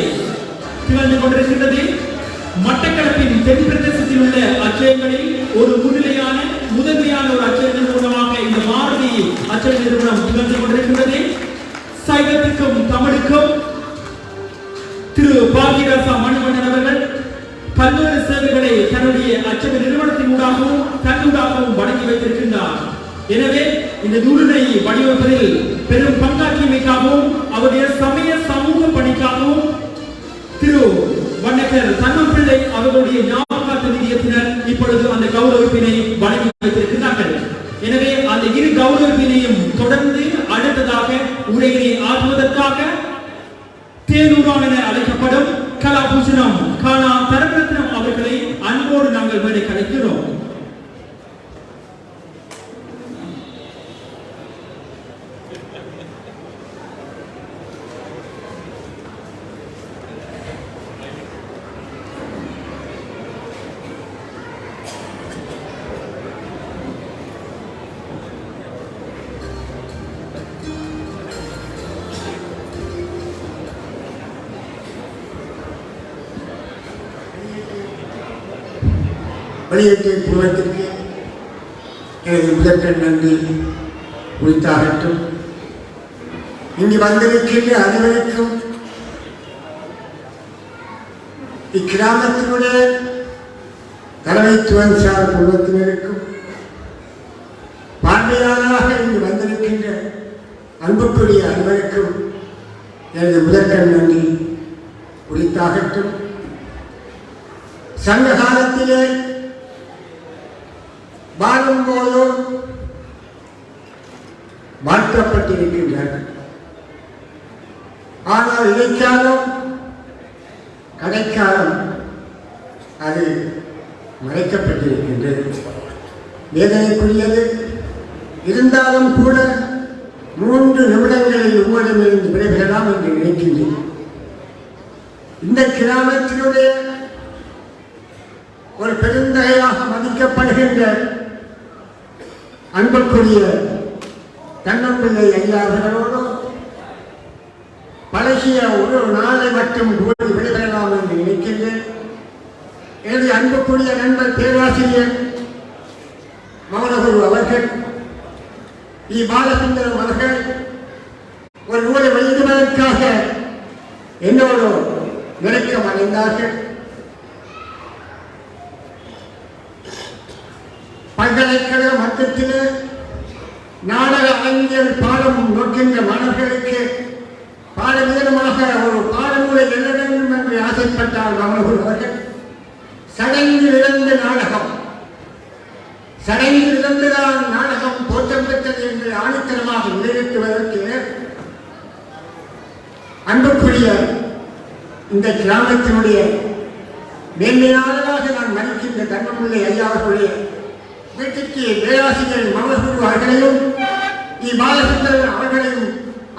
B: திகழ்ந்து கொண்டிருக்கின்றது. மட்டக்களப்பின் தென் பிரதேசத்தில் உள்ள அச்சயங்களில் ஒரு முன்னிலையான முதன்மையான ஒரு அச்சய நிறுவனமாக இந்த மாருதி அச்சய நிறுவனம் திகழ்ந்து கொண்டிருக்கின்றது. சைவத்திற்கும் தமிழுக்கும் திரு பாகிராசா மணிவண்ணன் அவர்கள் பல்வேறு சேவைகளை தன்னுடைய அச்சக நிறுவனத்தின் ஊடாகவும் தன்னூடாகவும் வழங்கி வைத்திருக்கின்றார். எனவே இந்த நூலினை வடிவமைப்பதில் பெரும் பங்காற்றியமைக்காகவும் அவருடைய சமய சமூக பணிக்காகவும் திரு வண்ணக்கர் தன்னம் பிள்ளை அவர்களுடைய ஞாபகார்த்த நிதியத்தினர் இப்பொழுது அந்த கௌரவிப்பினை வழங்கி வைத்திருக்கிறார்கள். எனவே அந்த இரு கௌரவிப்பினையும் தொடர்ந்து அடுத்ததாக உரையினை ஆற்றுவதற்காக தேனூரான் என அழைக்கப்படும் கலாபூஷணம் கானா தரரத்னம் அவர்களை அன்போடு நாங்கள் மேடை கலைக்கிறோம்.
A: வெளியேற்ற பூர்வத்திற்கு எனது முதற்கண் நன்றி உரித்தாகட்டும். இங்கு வந்திருக்கின்ற அனைவருக்கும் இக்கிராமத்தினுடைய தலைமைத்துவம் சார் குழுவத்தினருக்கும் பார்வையாளராக இங்கு வந்திருக்கின்ற அன்புக்குரிய அனைவருக்கும் எனது முதற்கண் நன்றி உரித்தாகட்டும். சங்க காலத்திலே வாழும்போதோ மாற்றப்பட்டிருக்கின்றனர். ஆனால் இடைக்காலம் கடைக்காலம் அது மறைக்கப்பட்டிருக்கின்றது. வேதனைக்குரியது. இருந்தாலும் கூட 3 நிமிடங்களில் உங்களிடமிருந்து விடைபெறலாம் என்று நினைக்கின்றேன். இந்த கிராமத்தினுடைய ஒரு பெருந்தகையாக மதிக்கப்படுகின்ற அன்புக்குரிய தன்னம்பிள்ளை ஐயாவர்களோடு பழகிய ஒரு நாளை மட்டும் கூடி விடைபெறலாம் என்று நினைக்கின்றேன். எனது அன்புக்குரிய நண்பர் பேராசிரியர் மௌனகுரு அவர்கள், பாலசுந்தரம் அவர்கள் ஒரு நூலை வெளியிடுவதற்காக என்னோடு நெருக்கம் அடைந்தார்கள். பல்கலைக்கழக மட்டத்தில் நாடக அறிஞர் பாடம் நோக்கின்ற மாணவர்களுக்கு பாடவீதமாக ஒரு பாடநூலை எழுத வேண்டும் என்று ஆசைப்பட்டார் அவர்கள். சடங்கில் இழந்த நாடகம், சடங்கில் இழந்துதான் நாடகம் தோற்றம் பெற்றது என்று ஆணித்தனமாக நிறைவேற்றுவதற்கு அன்புக்குரிய இந்த கிராமத்தினுடைய மேன்மையாளராக நான் மதிக்கின்ற தன்னம்பிள்ளை ஐயா அவர்களுடைய வீட்டுக்கு பேராசிரியர் மௌனகுரு அவர்களையும் பாலசுந்தரன் அவர்களையும்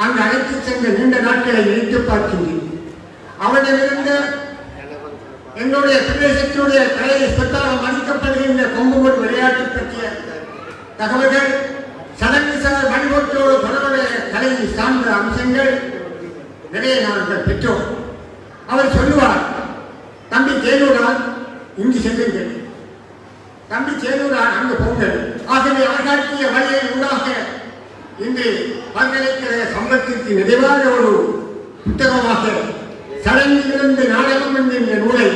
A: அங்கு அழைத்து சென்ற நீண்ட நாட்களை நினைத்து பார்க்கின்றேன். அவரிடமிருந்த எங்களுடைய பிரதேசத்தினுடைய கலை சொத்தாக மதிக்கப்படுகின்ற கொம்புகோடு விளையாட்டு பற்றிய தகவல்கள், சடங்கு சார் வழிபாட்டோடு தொடர்புடைய கலை சார்ந்த அம்சங்கள் நிறைய நாங்கள் பெற்றோம். அவர் சொல்லுவார், தம்பி தேனூரான் இங்கு செல்லுங்கள், தம்பி சேனூரான் அங்கு போங்கள். ஆகவே ஆகாட்டிய வழியை ஊடாக இன்று பல்கலைக்கழக சம்பளத்திற்கு நிறைவான ஒரு புத்தகமாக சடங்கிலிருந்து நாடகம் என்கின்ற நூலை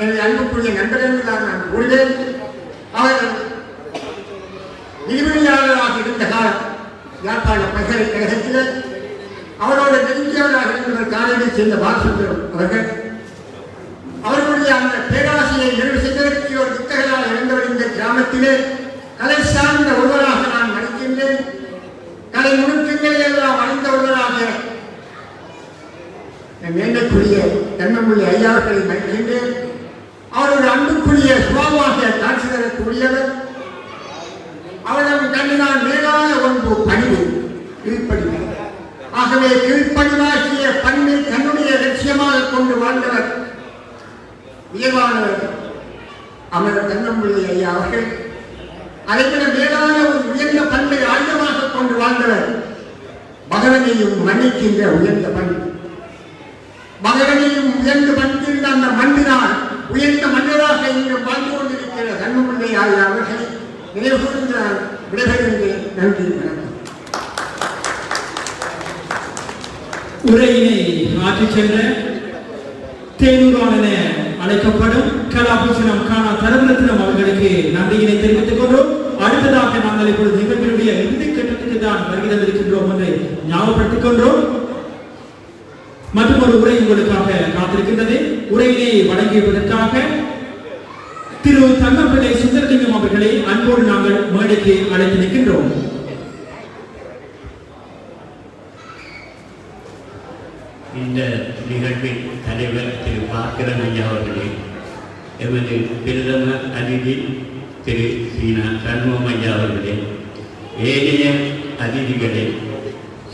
A: எனது அன்புக்குரிய நண்பர்கள் நான் கூறுவேன். அவர் விரிவுரையாளராக இருந்த காலம் யாழ்ப்பாண பல்கலைக்கழகத்தில் அவரோட நெருங்கியவராக இருந்தவர் காலையில் சேர்ந்த பாலசுந்தரம் அவர்கள். அவர்களுடைய அந்த பேராசியை நிறைவு செய்வதற்கு ஒரு புத்தகங்களாக இருந்தவர். இந்த கிராமத்திலே கலை சார்ந்த ஒருவராக நான் மதிக்கின்றேன். கலை நுணுக்கங்களை எல்லாம் அறிந்த ஒருவராக மேண்டக்கூடிய தன்னம்பிள்ளை ஐயாக்களை மதிக்கின்றேன். அவருடைய அன்புக்குரிய சுபாவமாக காட்சி தரக்கூடியவர். அவரிடம் கண்டு நான் மேலான ஒன்று பணிவு. கீழ்ப்படிவு. ஆகவே கீழ்ப்படிவாகிய பண்பை தன்னுடைய லட்சியமாக கொண்டு வாழ்ந்தவர் உயர்வானவர் அமரர் கண்ணம்பிள்ளை ஐயா அவர்கள். அதைவிட மேலான ஒரு உயர்ந்த பண்பை ஆயுதமாக கொண்டு வாழ்ந்தவர் மகரனையும் மன்னிக்கின்ற உயர்ந்த பண்பு. மகரனையும் உயர்ந்து மன்னிக்கின்ற அந்த மண்ணினால் உயர்ந்த மன்னராக இன்று வாழ்ந்து கொண்டிருக்கிற கண்ணம்பிள்ளை ஐயா அவர்களை நினைவு கூர்ந்து நான் விடைபெறுகின்றேன். நன்றி, வணக்கம்.
B: உரையினை ஆற்றிச் சென்ற தேனூரான அழைக்கப்படும் கலாபூஷணம் காணா தரவிரத்தினம் அவர்களுக்கு நன்றியினை தெரிவித்துக் கொண்டோம். அடுத்ததாக நாங்கள் இப்பொழுது நிகழ்ச்சியுடைய இறுதி கட்டத்துக்கு தான் வருகை தந்திருக்கின்றோம் என்று ஞாபகப்படுத்திக் கொண்டோம். மற்றும் ஒரு உரை உங்களுக்காக காத்திருக்கின்றது. உரையினை வழங்கியதற்காக திரு தங்கப்பிள்ளை சுந்தரலிங்கம் அவர்களை அன்போடு நாங்கள் மேடைக்கு அழைத்து நிற்கின்றோம்.
D: இந்த நிகழ்வின் தலைவர் திரு பாக்கிரன் ஐயா அவர்களே, எமது பிரதம அதிதி திரு சீனா சண்முகம் ஐயா அவர்களே, ஏனைய அதிதிகளே,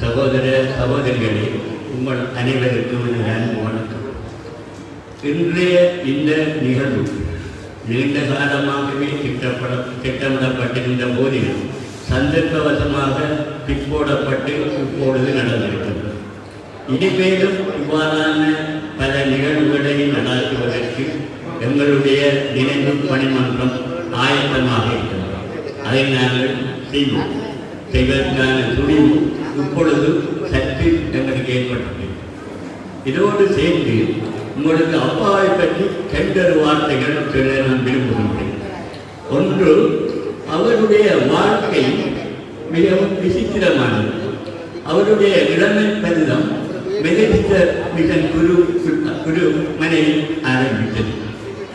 D: சகோதர சகோதரிகளே, உங்கள் அனைவருக்கும் அன்பு வணக்கம். இன்றைய இந்த நிகழ்வு நீண்ட காலமாகவே திட்டமிடப்பட்டிருந்த போதிலும் சந்தர்ப்பவசமாக பிற்போடப்பட்டு இப்பொழுது நடந்திருக்கிறது. இனிமேலும் இவ்வாறான பல நிகழ்வுகளை நடாத்துவதற்கு எங்களுடைய நினைவு பணிமன்றம் ஆயத்தமாக இருக்கிறது. அதை நாங்கள் செய்வதற்கான துணிவு இப்பொழுது சற்று எங்களுக்கு ஏற்பட்டது. இதோடு சேர்ந்து உங்களுக்கு அப்பாவை பற்றி 2 வார்த்தைகள் சொல்ல நான் விரும்புகின்றேன். ஒன்று, அவருடைய வாழ்க்கை மிகவும் விசித்திரமானது. அவருடைய இளமை பருவம் மெதடிஸ்ட மிஷன் குரு மனையில் ஆரம்பித்தது.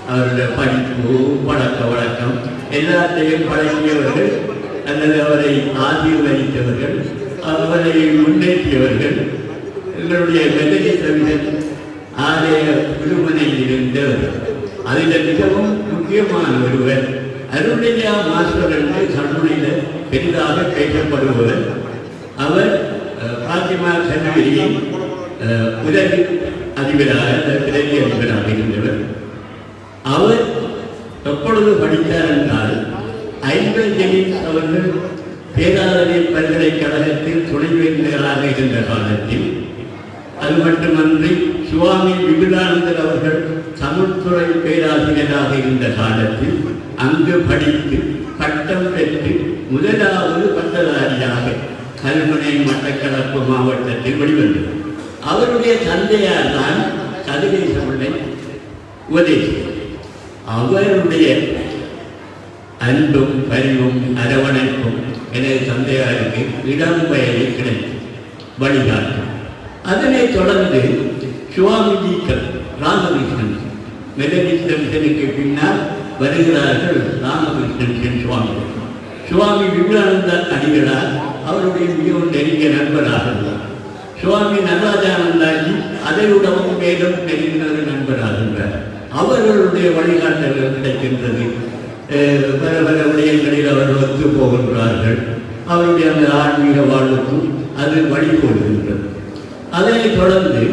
D: அவருடைய படிப்பு, பழக்க வழக்கம் எல்லாத்தையும் பழகியவர்கள் அல்லது அவரை ஆசீர்வதித்தவர்கள், அவரை முன்னேற்றியவர்கள் எங்களுடைய மெதடிஸ்ட மிஷன் ஆலய குருமனையில் இருந்தவர்கள். அதில் மிகவும் முக்கியமான ஒருவர் அருணையா மாஸ்டர் என்று கண்முனையில் பெரிதாக பேசப்படுபவர். அவர் பாத்திமா கல்லூரியின் உதவி அதிபராக இருந்தவர். அவர் எப்பொழுது படித்தார் என்றால், ஐம்பல் ஜெயின்ஸ் அவர்கள் பேராதனை பல்கலைக்கழகத்தில் துணைவேந்தராக இருந்த காலத்தில், அது மட்டுமன்றி சுவாமி விபுலானந்தர் அவர்கள் தமிழ்துறை பேராசிரியராக இருந்த காலத்தில் அங்கு படித்து பட்டம் பெற்று முதலாவது பட்டதாரியாக கல்முனை மட்டக்களப்பு மாவட்டத்தில் வெளிவந்தது. அவருடைய தந்தையார் தான் சதுரேச பிள்ளை உபதேசம். அவருடைய அன்பும் பரிவும் அரவணைப்பும் எனது தந்தையாருக்கு இடம் வயலில் கிடைத்து வழிகாட்டும். அதனைத் தொடர்ந்து சுவாமிஜிக்கள் ராமகிருஷ்ணன் மெதடிஸ்டனுக்கு பின்னால் வருகிறார்கள். ராமகிருஷ்ணன் சுவாமி விபுலானந்த அடிகளார் அவருடைய மிகவும் நெருங்கிய நண்பராக இருந்தார். சுவாமி நடராஜானந்தாஜி அதையுடவும் மேலும் நெருங்கின நண்பராக இருந்தார். அவர்களுடைய வழிகாட்டல்கள் கிடைக்கின்றது. பல பல விடயங்களில் அவர் ஒத்து போகின்றார்கள். அவருடைய அந்த ஆன்மீக வாழ்வுக்கும் அது வழிகோடுகின்றது. அதனைத் தொடர்ந்து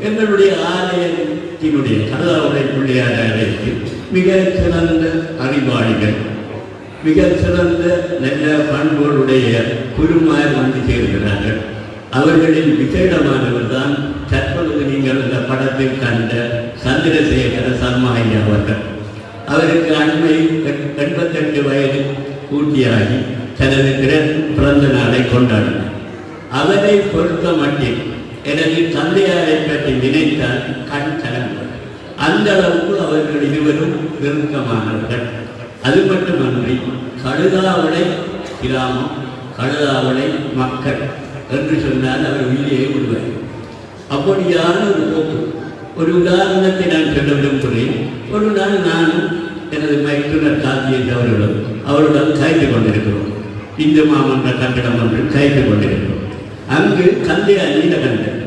D: எங்களுடைய ஆலயத்தினுடைய கருதாவுடை பிள்ளையார் ஆலயத்தில் மிக சிறந்த அறிவாளிகள், மிக சிறந்த நல்ல பண்புகளுடைய குருமார் வந்து சேர்கிறார்கள். அவர்களில் விசேடமானவர் தான் தற்பொழுது நீங்கள் இந்த படத்தில் கண்ட சந்திரசேகர சர்மா ஐயா அவர்கள். அவருக்கு அண்மை 88 வயது பூர்த்தியாகி தனது பிறந்த நாளை கொண்டாடினார். அவரை பொறுத்த மட்டில் எனது தந்தையாரை பற்றி நினைத்தால் கண் கலங்குவார். அந்த அளவுக்கு அவர்கள் இருவரும் நெருக்கமானவர்கள். அது மட்டுமன்றி கழுதாவளை கிராமம், கழுதாவளை மக்கள் என்று சொன்னால் அவர் உள்ளே விடுவார். அப்படியான ஒரு போக்கு. ஒரு உதாரணத்தை நான் சொல்ல விரும்புகிறேன். ஒரு நாள் நானும் எனது மைத்துனர் காந்தியேஷ் அவருடன் கைது கொண்டிருக்கிறோம். இந்து மாமன்ற கட்டிடம் ஒன்று கைது கொண்டிருக்கிறோம். அங்கு தந்தையார் நீலகண்டன்,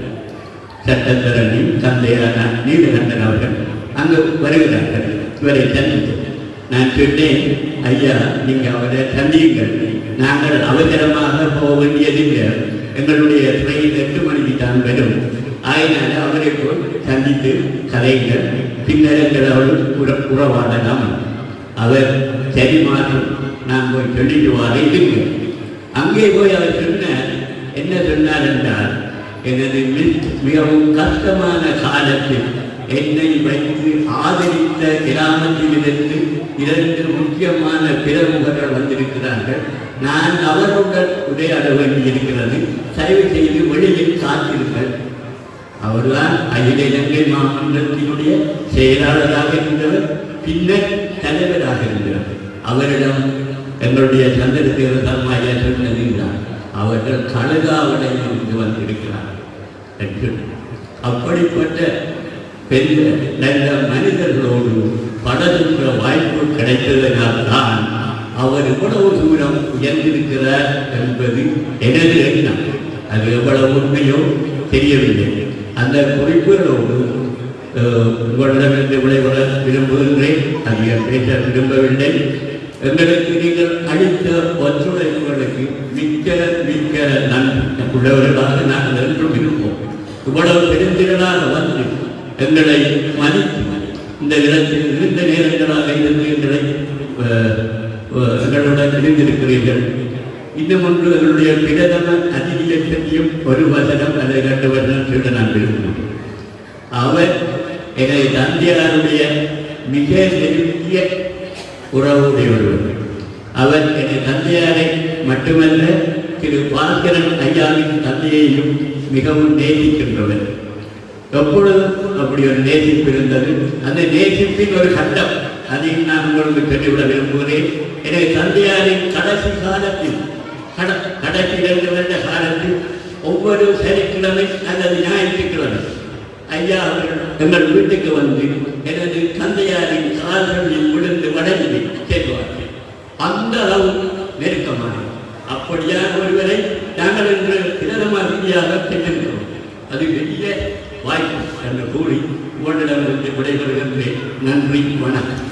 D: சட்டத்தரணி தந்தையான நீலகண்டன் அவர்கள் அங்கு வருகிறார்கள். இவரை சந்தித்து நான் சொன்னேன், ஐயா நீங்கள் அவரை சந்தியுங்கள், நாங்கள் அவசரமாக போக வேண்டியதில்லை, எங்களுடைய ட்ரெயின் 8 மணிக்கு தான் வரும். அதனால அவரை போய் சந்தித்து கதைகள் பின்னர் எங்களோடு உறவாடலாம். அவர் சரி மாற்றம் நான் போய் சொல்லிட்டு வரேன். அங்கே போய் அவர் சொன்னார். என்ன சொன்னார் என்றால், எனது மிகவும் கஷ்டமான காலத்தில் என்னை வைத்து ஆதரித்த கிராமத்திலிருந்து 2 முக்கியமான பிரமுகர்கள் வந்திருக்கிறார்கள். நான் அவர்களுடன் உரையாட வேண்டியிருக்கிறது. தயவு செய்து வெளியில் காத்திருங்கள். அவர்தான் அகில இலங்கை மாமன்றத்தினுடைய செயலாளராக இருந்தவர், பின்னர் தலைவராக இருந்தவர். அவரிடம் எங்களுடைய சந்திரதேவ தர்மாயா சொன்னதுதான், அவர்கள் கழுகாவளையில் இருந்து வந்திருக்கிறார்கள். அப்படிப்பட்ட பெரிய நல்ல மனிதர்களோடு பழகுகிற வாய்ப்பு கிடைத்ததனால் தான் அவர் இவ்வளவு தூரம் உயர்ந்திருக்கிறார் என்பது எனது எண்ணம். அது எவ்வளவு உண்மையோ தெரியவில்லை. அந்த குறிப்புகளோடு உங்களிடமிருந்து விளைவர விரும்புகின்றேன். அதிகம் பேச விரும்பவில்லை. எங்களுக்கு நீங்கள் அளித்த ஒத்துழைப்புகளுக்கு மிக்க மிக்க நன்றி உள்ளவர்களாக நாங்கள் என்றும் இருப்போம். இவ்வளவு பெருந்திரளாக வந்து எங்களை மதித்து இந்த இடத்தில் இருந்த நேரங்களாக இருந்து எங்களை எங்களுடன் இருந்திருக்கிறீர்கள். இன்னும் ஒன்று, எங்களுடைய பிரதம அதிதியை பற்றியும் ஒரு வசனம் அதை 2 வசனம் சொல்ல நான் விரும்புகிறேன். அவர் எனது தந்தையாருடைய மிக நெருங்கிய உறவுடையவர். அவர் எனது தந்தையாரை மட்டுமல்ல, திரு பாஸ்கரன் ஐயாவின் தந்தையையும் மிகவும் நேசிக்கின்றவர். எப்பொழுதும் அப்படி ஒரு நேசிப்பு இருந்தது. அந்த நேசிப்பின் ஒரு கட்டம் அதையும் நான் உங்களுக்கு சொல்லிவிட விரும்புகிறேன். எனது தந்தையாரின் கடைசி காலத்தில், கடைசி 2 வருட காலத்தில் ஒவ்வொரு சனிக்கிழமை அல்லது ஞாயிற்றுக்கிழமை ஐயா அவர்கள் எங்கள் வீட்டுக்கு வந்து எனது தந்தையாரின் கால்களில் விழுந்து வணங்கி செல்வார்கள். அந்த அளவு நெருக்கமான அப்படியான ஒருவரை நாங்கள் இன்று பிரதம அதிதியாக பெற்றிருக்கிறோம். அது பெரிய வாய்ப்பு என்று கூறி உங்களிடமிருந்து விடைபெறுகின்றேன். நன்றி, வணக்கம்.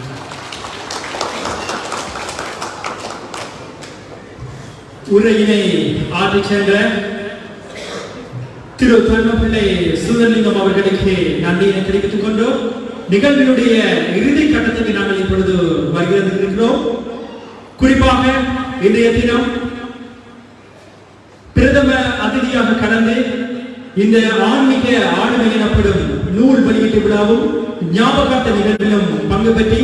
B: உரையினை ஆற்றிச் சென்ற திரு தர்மபிள்ளை சுந்தரலிங்கம் அவர்களுக்கு நன்றியினை தெரிவித்துக் கொண்டோம். நிகழ்வினுடைய இறுதி கட்டத்துக்கு நாங்கள் இப்பொழுது வருகிறோம். குறிப்பாக இன்றைய தினம் பிரதம அதிதியாக கடந்து இந்த ஆன்மீக ஆளுமை எனப்படும் நூல் வெளியீட்டு விழாவும் ஞாபகார்த்த நிகழ்விலும் பங்கு பெற்றி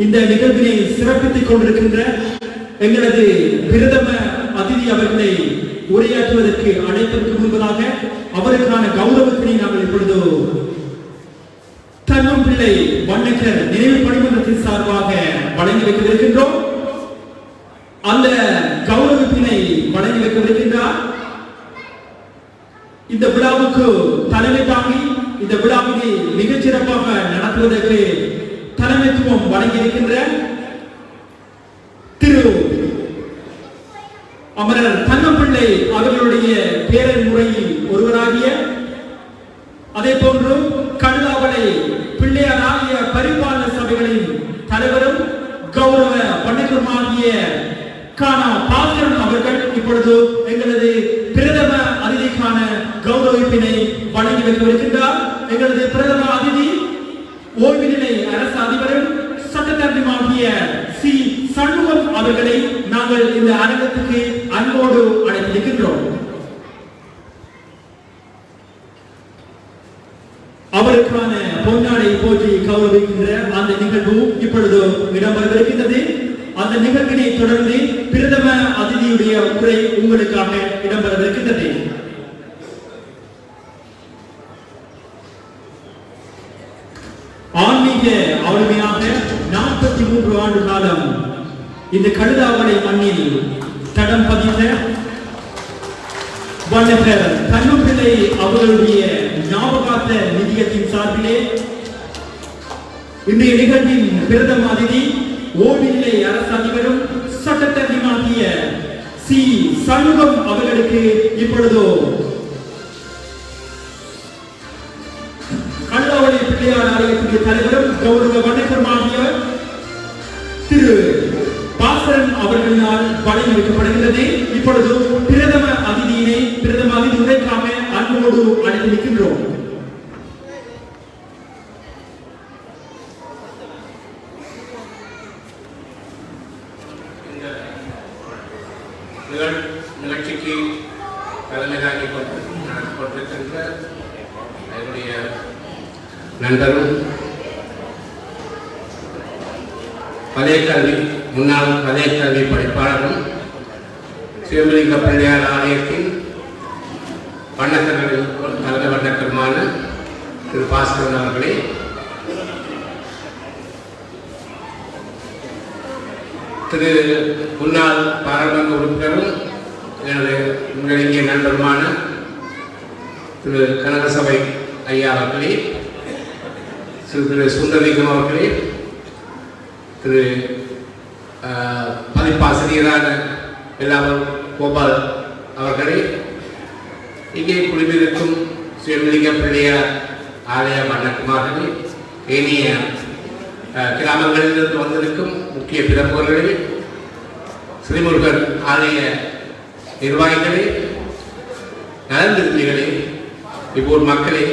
B: இந்த நிகழ்வினை சிறப்பித்துக் கொண்டிருக்கின்ற எங்களது பிரதம அதிதி அவர்களை உரையாற்றுவதற்கு அழைப்பதற்கு முன்பதாக அவருக்கான கௌரவத்தினை நாங்கள் இப்பொழுது தர்மபிள்ளை வண்ணக்கர் நினைவு பணிமன்றத்தின் சார்பாக வழங்கி வைக்கவிருக்கின்றோம். அந்த கௌரவத்தினை வழங்கி வைக்கவிருக்கின்றார். இந்த விழாவுக்கு தலைமை தாங்கி இந்த விழாவினை மிகச் சிறப்பாக நடத்துவதற்கு தலைமைத்துவம் வழங்கியிருக்கின்ற திரு அமரர் தங்கப்பிள்ளை அவர்களுடைய பேரன் முறையில் ஒருவராகிய, அதே போன்று கழுதாவளை பிள்ளையார் ஆகிய பரிபாலன சபைகளின் தலைவரும் கௌரவ பண்டிதருமாகிய கானா பாஸ்கரன் அவர்கள் இப்பொழுது எங்களது பிரதம அதிதிக்கான கௌரவிப்பினை வழங்கி வைக்கவிருக்கின்றார். எங்களது பிரதம அதிதி ஓய்வு நிலை அரசு அதிபரும் சட்டத்தரணியுமாகிய சி சண்முகம் அவர்களை நாங்கள் இந்த அரங்கத்துக்கு அன்போடு அழைத்திருக்கின்றோம். அவருக்கான பொன்னாடை போற்றி கௌரவிக்கின்ற அந்த நிகழ்வு இப்பொழுது இடம்பெறவிருக்கின்றது. அந்த நிகழ்வினை தொடர்ந்து பிரதம அதிதியுடைய உரை உங்களுக்காக இடம்பெறவிருக்கின்றது. ஆன்மீக ஆளுமையாக 43 ஆண்டு காலம் இந்த கழுதாவளை மண்ணில் தடம் பதித்த வண்ணக்கர் தர்மபிள்ளை அவர்களுடைய ஞாபகார்த்த நிதியத்தின் சார்பிலே இன்றைய நிகழ்வின் பிரதம அதிதி ஓய்வில்லை அரசு அதிபரும் சட்டத்தரணியுமாகிய சி சண்முகம் அவர்களுக்கு இப்பொழுதோ கழுதாவளை பிள்ளையார் ஆலயத்தினுடைய தலைவரும் கௌரவ வணக்கருமாகிய திரு பாஸ்கரன் அவர்களால் வழங்கி வைக்கப்படுகிறது. இப்பொழுது பிரதம அதிதியினை பிரதம மதித்து உரைக்காம அன்போடு அழைத்து நிற்கின்றோம்.
E: நிகழ்ச்சிக்கு தலைமையாகி கொண்டிருக்கின்ற என்னுடைய நண்பரும் முன்னாள் பழைய கல்வி படிப்பாளரும் சிவலிங்க பிள்ளையார் ஆலயத்தின் வண்ணக்கர்கள் தலைமை வண்ணக்கருமான திரு பாஸ்கரன் அவர்களே, திரு முன்னாள் பாராளுமன்ற உறுப்பினரும் எனது நெருங்கிய நண்பருமான திரு கனகசபை ஐயா அவர்களே, திரு சுந்தரலிங்கம் அவர்களே, திரு பதிப்பாசிரியரான எல்லாரும் கோபால் அவர்களே, இங்கே குழுவிருக்கும் சிவலிங்க பிள்ளையார் ஆலய வண்ணக்குமார்களே, ஏனைய கிராமங்களிலிருந்து வந்திருக்கும் முக்கிய பிரமுகர்களே, ஸ்ரீமுருகன் ஆலய நிர்வாகிகளே, நலந்திருத்திகளே, இப்போது மக்களே,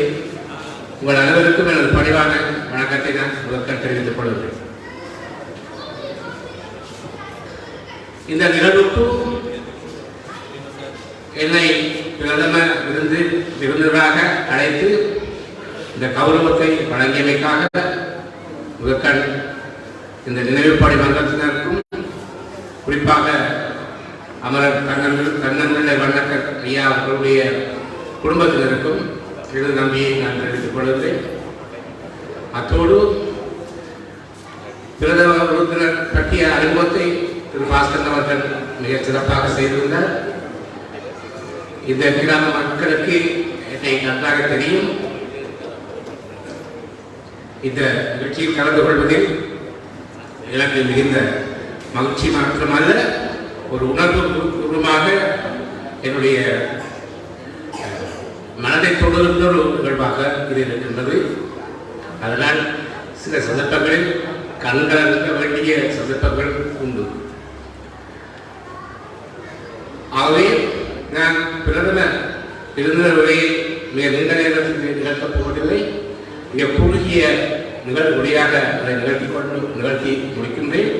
E: உங்கள் அனைவருக்கும் எனது பணிவான வணக்கத்தை நான் முதற்கண் தெரிவித்துக் கொள்கிறேன். இந்த நிகழ்வுக்கு என்னை பிரதம விருந்தினராக அழைத்து இந்த கௌரவத்தை வழங்கியமைக்காக முதற்கண் இந்த நினைவுப்பாடி மன்றத்தினருக்கும் குறிப்பாக அமரர் கண்ணன்பிள்ளை வண்ணக்கர் ஐயா அவர்களுடைய குடும்பத்தினருக்கும் எனது நம்பியை நான் தெரிவித்துக் கொள்கிறேன். அத்தோடு பிரதம விருந்தினர் பற்றிய அறிமுகத்தை திரு பாஸ்கரன் அவர்கள் மிகச் சிறப்பாக செய்திருந்தார். இந்த கிராம மக்களுக்கு என்னை நன்றாக தெரியும். இந்த நிகழ்ச்சியில் கலந்து கொள்வதில் எனக்கு மிகுந்த மகிழ்ச்சி மாற்றமல்ல, ஒரு உணர்வு பூர்வமாக என்னுடைய மனதை தொடுகின்ற ஒரு நிகழ்வாக இது இருக்கின்றது. அதனால் சில சந்தர்ப்பங்களில் கண்கலங்க வேண்டிய சந்தர்ப்பங்கள் உண்டு. ஆகவே நான் பிரதம விருந்தினர் உரையை மிக நீண்ட நேரத்தில் நிகழ்த்தப் போவதில்லை. மிக குறுகிய நிகழ்வுரையாக அதை நிகழ்த்தி முடிக்கின்றேன்.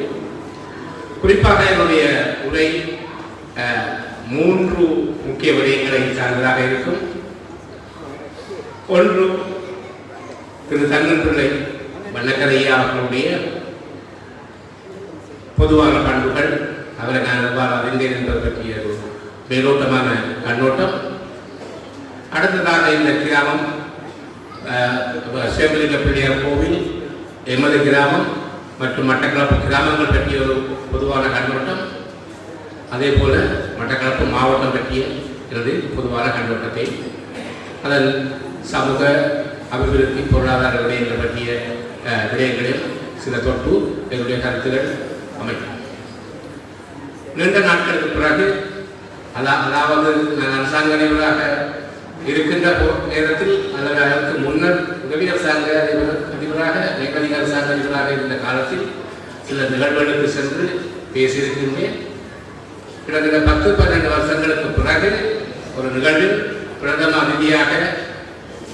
E: குறிப்பாக என்னுடைய உரை 3 முக்கிய விடயங்களை சார்ந்ததாக இருக்கும். ஒன்று, திரு தன்னன்பிள்ளை வண்ணக்கரையா அவர்களுடைய பொதுவான பண்புகள், அவரை நான் எவ்வாறு அறிந்தேன் என்பது பற்றிய ஒரு மேலோட்டமான கண்ணோட்டம். அடுத்ததாக இந்த கிராமம் சிவலிங்க பிள்ளையார் கோவில், எமது கிராமம் மற்றும் மட்டக்களப்பு கிராமங்கள் பற்றிய ஒரு பொதுவான கண்ணோட்டம், அதே போல மட்டக்களப்பு மாவட்டம் பற்றிய எனது பொதுவான கண்ணோட்டத்தை, அதன் சமூக அபிவிருத்தி பொருளாதார விடயங்கள் பற்றிய விடயங்களில் சில தொட்டு என்னுடைய கருத்துக்கள் அமைக்கும். நீண்ட நாட்களுக்கு பிறகு, அதாவது நான் அரசாங்க அதிபராக இருக்கின்ற நேரத்தில் அல்லது அதற்கு முன்னர் உதவி அரசாங்க அதிபராக மேலதிக அரசாங்க அதிபராக இருந்த காலத்தில் சில நிகழ்வுகளுக்கு சென்று பேசியிருக்கின்றேன். கிட்டத்தட்ட 10-12 வருஷங்களுக்கு பிறகு ஒரு நிகழ்வில் பிரதம அதிதியாக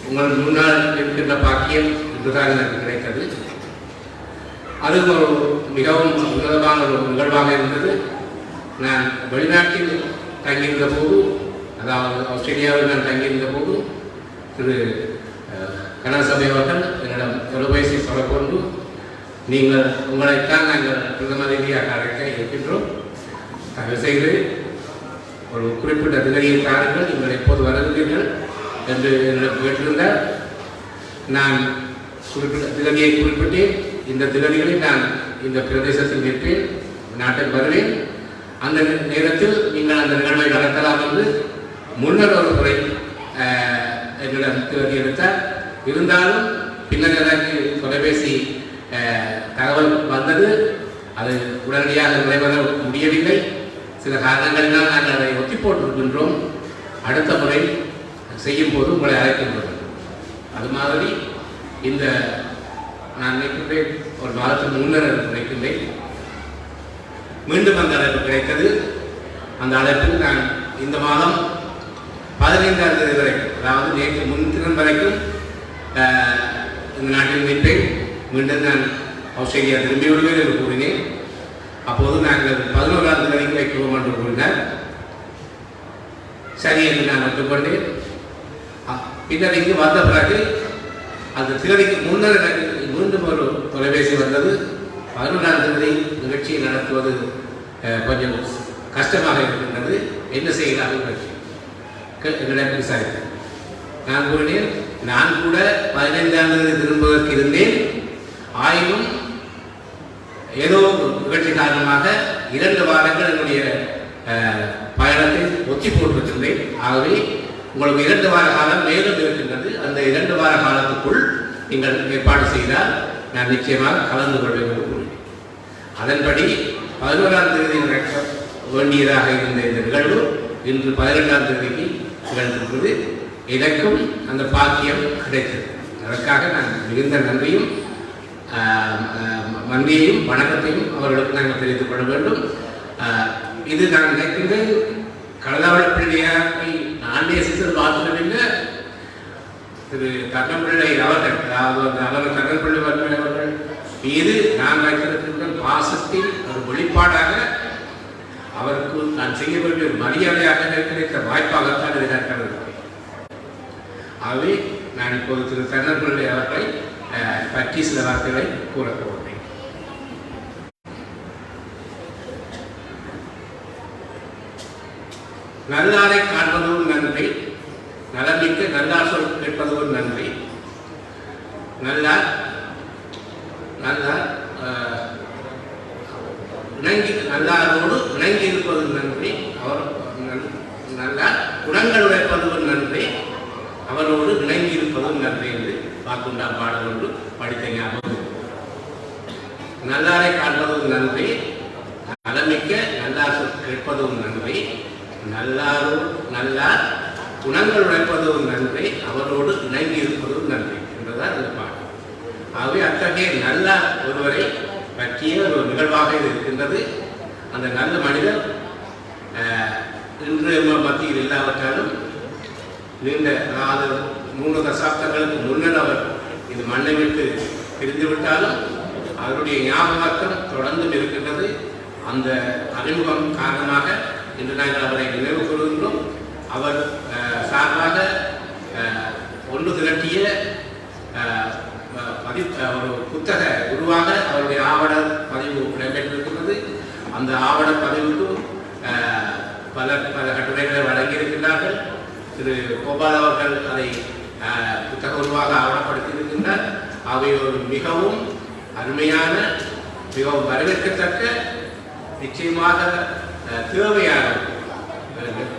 E: உங்கள் முன்னால் இருக்கின்ற பாக்கியம் இன்றுதான் எனக்கு கிடைத்தது. அது ஒரு மிகவும் உன்னதமான ஒரு நிகழ்வாக இருந்தது. நான் வெளிநாட்டில் தங்கியிருந்த போது, அதாவது ஆஸ்திரேலியாவில் நான் தங்கியிருந்த போது, திரு கனகசபை அவர்கள் என்னிடம் தொலைபேசி தொடர்பு, உங்களைத்தான் நாங்கள் பிரதம ரீதியாக அழைக்க இருக்கின்றோம், தயவு செய்து ஒரு குறிப்பிட்ட திகதியை தாருங்கள், நீங்கள் எப்போது வருகிறீர்கள் என்று என்னிடம் கேட்டிருந்தார். நான் குறிப்பிட்ட திகதியை குறிப்பிட்டேன். இந்த திகதிகளில் நான் இந்த பிரதேசத்தில் நிற்பேன், நாட்டில் வருவேன். அந்த நேரத்தில் நீங்கள் அந்த நிகழ்வை நடத்தலாம் என்று முன்னர் ஒரு முறை என்னிடம் திகதி எடுத்தார். இருந்தாலும் பின்னர் எனக்கு தொலைபேசி தகவல் வந்தது. அது உடனடியாக நிறைவேற முடியவில்லை. சில காரணங்களினால் நாங்கள் அதை ஒத்தி போட்டிருக்கின்றோம். அடுத்த முறை செய்யும் போது உங்களை அழைக்கின்றோம். அது மாதிரி இந்த நான் நினைக்கின்றேன், ஒரு மாதத்துக்கு முன்னர் நினைக்கின்றேன், மீண்டும் அந்த அழைப்பு கிடைத்தது. அந்த அழைப்பில் நான் இந்த மாதம் 15ஆம் தேதி வரைக்கும், அதாவது நேற்று முன்தினம் வரைக்கும் இந்த நாட்டில் நிற்பேன். மீண்டும் நான் ஆஸ்திரேலியா திரும்பி விடுவேன் என்று கூறினேன். அப்போது நாங்கள் 11ஆம் தேதி வரைக்கும் வைக்கிறோம் என்று கூறினார். சரி என்று நான் ஒத்துக்கொண்டேன். பின்னர் இங்கு வந்த பிறகு அந்த தேதிக்கு முன்னர் மீண்டும் ஒரு தொலைபேசி வந்தது. 11ஆம் தேதி நிகழ்ச்சியை நடத்துவது கொஞ்சம் கஷ்டமாக இருக்கின்றது, என்ன செய்கிறார்கள் என்னிடம் விசாரித்தேன். நான் கூறினேன், நான் கூட 15ஆம் தேதி திரும்புவதற்கு இருந்தேன். ஆயினும் ஏதோ நிகழ்ச்சி காரணமாக 2 வாரங்கள் என்னுடைய பயணத்தை ஒத்தி போட்டிருக்கின்றேன். ஆகவே உங்களுக்கு 2 வார காலம் மேலும் இருக்கின்றது. அந்த 2 வார காலத்துக்குள் நீங்கள் ஏற்பாடு செய்தால் நான் நிச்சயமாக கலந்து கொள்வேன் என்று கூறினேன். அதன்படி 11ஆம் தேதி நடக்க வேண்டியதாக இருந்த இந்த நிகழ்வு இன்று 12ஆம் தேதிக்கு நிகழ்ந்திருக்கிறது. எனக்கும் அந்த பாக்கியம் கிடைத்தது. அதற்காக நான் மிகுந்த நன்றியையும் வணக்கத்தையும் அவர்களுக்கு நாங்கள் தெரிவித்துக் கொள்ள வேண்டும். இது நான் நினைக்கின்றேன், கடலாவள பிள்ளையாரை நான் நேசித்தது மாத்திரமில்லை, திரு கண்ணம்பிள்ளை அவர்கள், அதாவது அவர் கண்ணம்பிள்ளை அவர்கள் மீது நான் வைத்திருக்கின்ற பாசத்தின் ஒரு வெளிப்பாடாக அவருக்கு நான் செய்ய வேண்டிய மரியாதையாக கிடைத்த வாய்ப்பாகத்தான் இதை நான் கருதுகிறேன். ஆகவே நான் இப்போது திரு கண்ணம்பிள்ளை அவர்களை பற்றி சில வார்த்தைகளை கூறப்போகிறேன். நல்லாரை காண்பதும் நன்றி, நலமிக்க நல்லார் சொல் கேட்பதும் நன்றி. நல்லார் நல்லாரோடு இணங்கி இருப்பதும் நன்றி, அவர் நல்லார் குணங்கள் உழைப்பதும் நன்றி, அவரோடு இணங்கி இருப்பதும் நன்றி என்று வாக்குண்டா பாடல் ஒன்று படித்த ஞாபகம். நல்லாரை காண்பதும் நன்றி, நலமிக்க நல்லார் சொல் கேட்பதும் நன்றி, நல்லார் குணங்கள் உழைப்பதும் நன்றி, அவரோடு இணங்கி இருப்பதும் நன்றி என்றுதான் இந்த பாடல். ஆகவே அத்தகைய நல்ல ஒருவரை பற்றிய ஒரு நிகழ்வாக இது இருக்கின்றது. அந்த நல்ல மனிதர் இன்று மத்தியில் இல்லாவிட்டாலும் நீண்ட, அதாவது 3 தசாப்தங்களுக்கு முன்னர் அவர் இது மண்ணை விட்டு பிரிந்துவிட்டாலும் அவருடைய ஞாபகம் தொடர்ந்தும் இருக்கின்றது. அந்த அறிமுகம் காரணமாக இன்று நாங்கள் அவரை நினைவு கூறுகின்றோம். அவர் சார்பாக ஒன்று திரட்டிய ஒரு புத்தக உருவாக அவருடைய ஆவண பதிவு இடம்பெற்றிருக்கின்றது. அந்த ஆவண பதிவுக்கு பல கட்டுரைகளை வழங்கியிருக்கின்றார்கள். திரு கோபால் அவர்கள் அதை புத்தக உருவாக ஆவணப்படுத்தியிருக்கின்றார். அவை ஒரு மிகவும் அருமையான, மிகவும் வரவேற்கத்தக்க, நிச்சயமாக தேவையான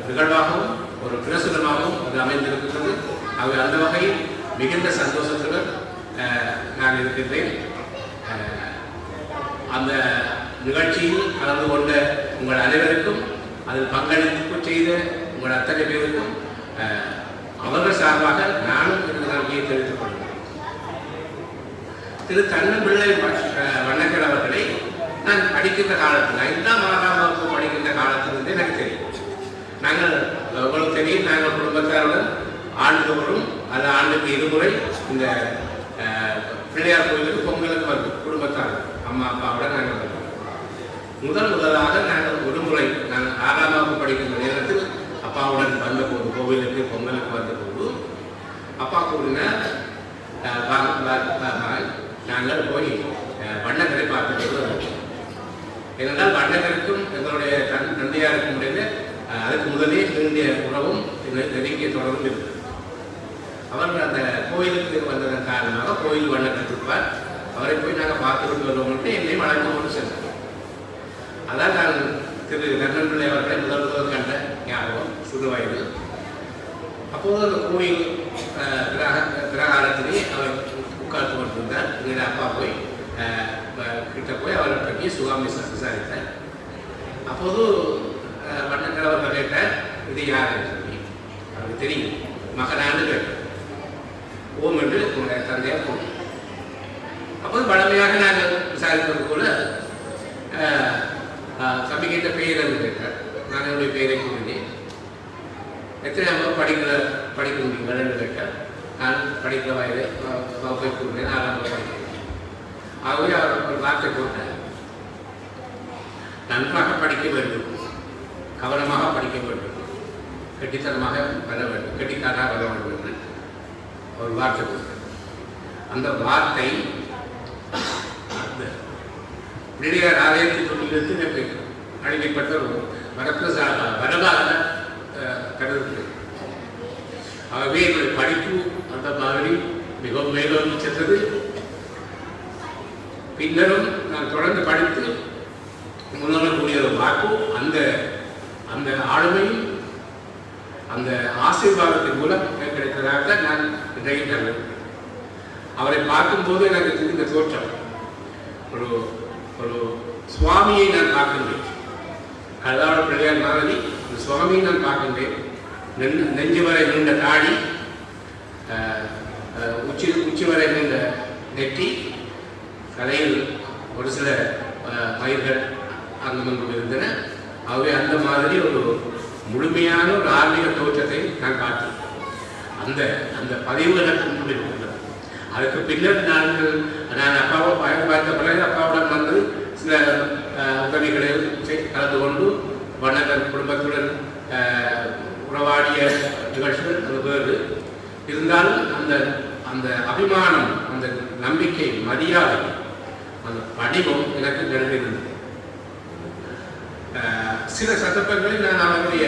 E: நிகழ்வாகவும் ஒரு பிரசுரமாகவும் அது அமைந்திருக்கின்றது. அவை அந்த வகையில் மிகுந்த சந்தோஷத்துடன் நான் இருக்கின்றேன். அந்த நிகழ்ச்சியில் கலந்து கொண்ட உங்கள் அனைவருக்கும், அதில் பங்களிப்பு செய்த உங்கள் அத்தனை பேருக்கும் அவர்கள் சார்பாக நானும் எனது நன்றியை தெரிவித்துக் கொள்கிறேன். திரு கண்ணம்பிள்ளை வண்ணக்கர் அவர்களை நான் படிக்கின்ற காலத்தில், 5ஆம் 6ஆம் வகுப்பு படிக்கின்ற காலத்திலிருந்து எனக்கு தெரியும். நாங்கள் உங்களுக்கு தெரியும், நாங்கள் குடும்பத்தாருடன் ஆண்டுதோறும் அது ஆண்டுக்கு 2 முறை இந்த பிள்ளையார் கோயிலுக்கு பொங்கலுக்கு வந்து குடும்பத்தார் அம்மா அப்பாவுடன் நாங்கள் வருவோம். முதலாக நாங்கள் ஒரு முறை நாங்கள் 6ஆம் வகுப்பு படிக்கின்ற நேரத்தில் அப்பாவுடன் வந்தபோது, கோவிலுக்கு பொங்கலுக்கு வந்தபோது அப்பா கூறினார், நாங்கள் போய் வண்ணக்கரை பார்த்துட்டு வருவோம். ஏனென்றால் வண்ணக்கருக்கும் எங்களுடைய தந்தையாருக்கும் இடையில அதுக்கு முதலே வேண்டிய உறவும் நெருங்கிய தொடர்பும் இருக்குது. அவர் அந்த கோயிலுக்கு வந்ததன் காரணமாக கோயில் வண்ணக்கர் இருப்பார், அவரை போய் நாங்கள் பார்த்துக்கிட்டு வருவோம்ட்டு என்னையும் வழக்கம் கொண்டு சென்றோம். அதான் நான் திரு கண்ணம்பிள்ளை அவர்களை முதல் கண்ட ஞாபகம் சிறு வயது. அப்போது அந்த கோயில் பிரகாரத்திலே அவர் உட்கார்ந்து கொண்டிருந்தார். எங்களுடைய அப்பா போய் கிட்ட போய் அவரை பற்றி சுகாமி விசாரித்தார். அப்போது வண்ணக்கர் அவர்கள் கேட்டார், இது யார் என்று சொல்லி. அவருக்கு தெரியும், மகனான்னு கேட்டார். ஓம் என்று உங்களுடைய தந்தையார் கூறினார். அப்போது பழமையாக நாங்கள் விசாரிப்பது போல தம்பி கேட்ட பெயர் என்று கேட்டார். நான் என்னுடைய பெயரை கூறினேன். எத்தனை படிக்க முடியுங்கள்னு கேட்டால் நான் படிக்கிற வயதை வகுப்பை கூறுகிறேன் 6ஆம் வகுப்பு படிக்கிறேன். ஆகவே அவர் ஒரு வார்த்தை போட்டார், நன்றாக படிக்க வேண்டும், கவனமாக படிக்க வேண்டும், கெட்டித்தனமாக வர வேண்டும், கெட்டிக்காராக வர வேண்டும் என்று ஒரு வார்த்தை போட்டார். அந்த வார்த்தை அந்த நடிகர் ஆலயத்தை தொட்டிலிருந்து அழைக்கப்பட்ட ஒரு வரலாக கருதுகிறேன். ஆகவே என்னுடைய படிப்பு அந்த மாதிரி மிகவும் மேலோங்கி சென்றது. பின்னரும் நான் தொடர்ந்து படித்து முன்னோடக்கூடிய ஒரு வாக்கு அந்த அந்த ஆளுமையும் அந்த ஆசீர்வாதத்தின் மூலம் கிடைத்ததாக நான் இன்றைக்கு கருதுகிறேன். அவரை பார்க்கும்போது எனக்கு தெரிந்த தோற்றம் ஒரு ஒரு சுவாமியை நான் பார்க்கின்றேன். கதாட பிள்ளையார் மாதிரி ஒரு சுவாமியை நான் பார்க்கின்றேன். நெஞ்சு வரை நீண்ட தாடி, உச்சி வரை நீண்ட நெட்டி, தலையில் ஒரு சில மயிர்கள் அங்கமங்கும் இருந்தன. ஆகவே அந்த மாதிரி ஒரு முழுமையான ஒரு ஆன்மீக தோற்றத்தை நான் பார்த்தேன். அந்த அந்த பதிவு எனக்கு முன்பு இருக்கின்றது. அதுக்கு பின்னர் நான் அப்பாவை பார்த்த பிறகு அப்பாவுடன் வந்து சில உதவிகளை கலந்து கொண்டு வண்ணகர் குடும்பத்துடன் உறவாடிய நிகழ்ச்சிகள் அது வேறு இருந்தாலும் அந்த அந்த அபிமானம், அந்த நம்பிக்கை, மரியாதை, அந்த படிவம் எனக்கு நிறைந்திருந்தது. சில சந்தர்ப்பங்களில் நான் அவருடைய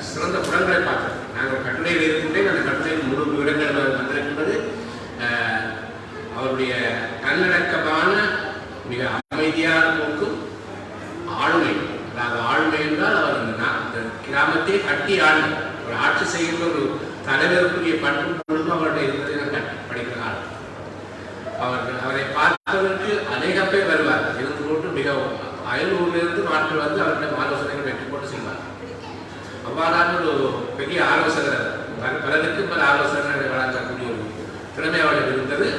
E: சிறந்த புறங்களை பார்த்தேன். நாங்கள் கட்டுரையில் இருக்கின்றேன். அந்த கட்டுரையில் முழு விவரங்கள் வந்திருக்கின்றது. அவருடைய தன்னடக்கமான மிக அமைதியான போக்கு, ஆளுமை. அதாவது ஆளுமை என்றால் அவர் அந்த கிராமத்தை கட்டி ஆளுமை, ஒரு ஆட்சி செய்கின்ற ஒரு தலைவருக்குரிய பண்பும் அவருடைய இருந்ததை நான் படிக்கிற ஆள். அவரை பார்ப்பதற்கு அநேக பேர் வருவார். இருந்து கொண்டு மிகவும் அயலூரிலிருந்து நாட்கள் வந்து அவருடைய ஆலோசனைகள் பெற்றுக்கொண்டு செல்வார். அவ்வாறான ஒரு பெரிய ஆலோசகர், பலருக்கு பல ஆலோசனைகளை வழங்கக்கூடிய ஒரு திறமை அவர்கள் இருந்தது.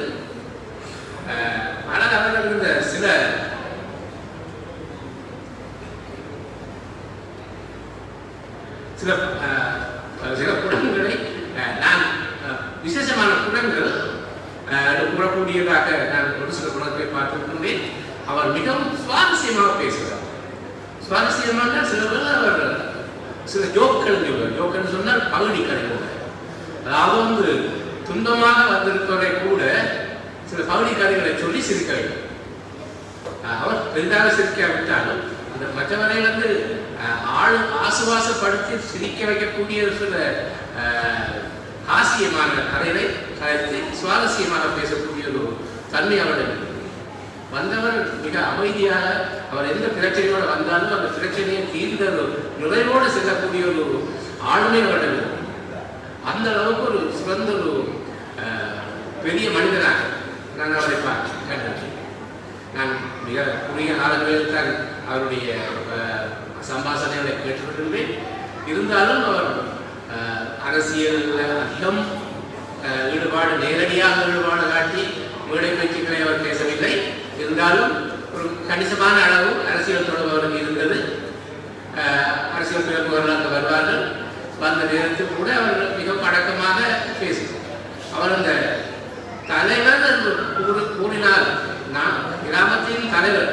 E: ஆனால் அவர்கள் இருந்த சில சில சில குணங்களை நான் விசேஷமான குணங்கள் கூறக்கூடியதாக நான் ஒரு சில குணத்தை பார்த்திருக்கின்றேன். அவர் மிகவும் சுவாரஸ்யமாக பேசுகிறார். சுவாரஸ்யமான சில பேர் அவர் சில ஜோக்கள்னு சொன்னால் பகுதி கதைகள். அதாவது வந்து துன்பமாக வந்திருப்பவரை கூட சில பகுதி கதைகளை சொல்லி சிரிக்க வேண்டும். அவர் பெரிதாக சிரிக்காவிட்டாலும் அந்த மற்றவரை வந்து ஆசுவாசப்படுத்தி சிரிக்க வைக்கக்கூடிய சில ஹாசியமான கதைகளை கலைத்து சுவாரஸ்யமாக பேசக்கூடிய ஒரு தன்மை அவர்கள் வந்தவர் மிக அமைதியாக. அவர் எந்த பிரச்சனையோடு வந்தாலும் அந்த பிரச்சனையை தீர்ந்த நிறைவோடு செல்லக்கூடிய ஒரு ஆளுமை அவர்கள். அந்த அளவுக்கு ஒரு சிறந்த ஒரு பெரிய மனிதனாக நான் அவரை கண்டிருக்கேன். நான் மிக குறுகிய காலங்களில் தான் அவருடைய சம்பாஷணைகளை கேட்டுக்கொண்டிருந்தேன். இருந்தாலும் அவர் அரசியலில் அதிகம் ஈடுபாடு, நேரடியாக ஈடுபாடு காட்டி மேடை பேச்சுக்களை அவர் பேசவில்லை. இருந்தாலும் ஒரு கணிசமான அளவு அரசியல் தொடர்பு இருந்தது. அரசியல் பிரமுகர்கள் வருவார்கள். வந்த நேரத்தில் கூட அவர் மிகவும் அடக்கமாக பேசுவார். அவர் அந்த தலைவர் கூறினால், நான் கிராமத்தின் தலைவர்,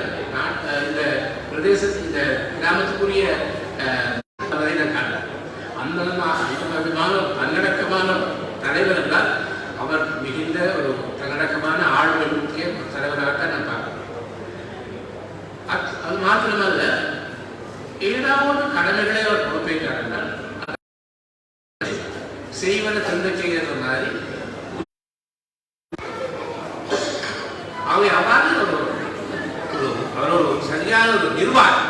E: இந்த பிரதேசத்தின் இந்த கிராமத்துக்குரிய நான் காண்பேன். அந்த விதமான தன்னடக்கமான தலைவர் என்றால் அவர் மிகுந்த ஒரு தன்னடக்கமான ஆளுமை முக்கிய தலைவராகத்தான் நான் பார்க்கிறேன். அது மாத்திரமல்ல, ஏதாவது கடமைகளை அவர் பொறுப்பேற்றார் என்றால் செய்வன தந்தை செய்கிற மாதிரி அவை அவ்வாறு அவர் ஒரு சரியான ஒரு நிர்வாகம்,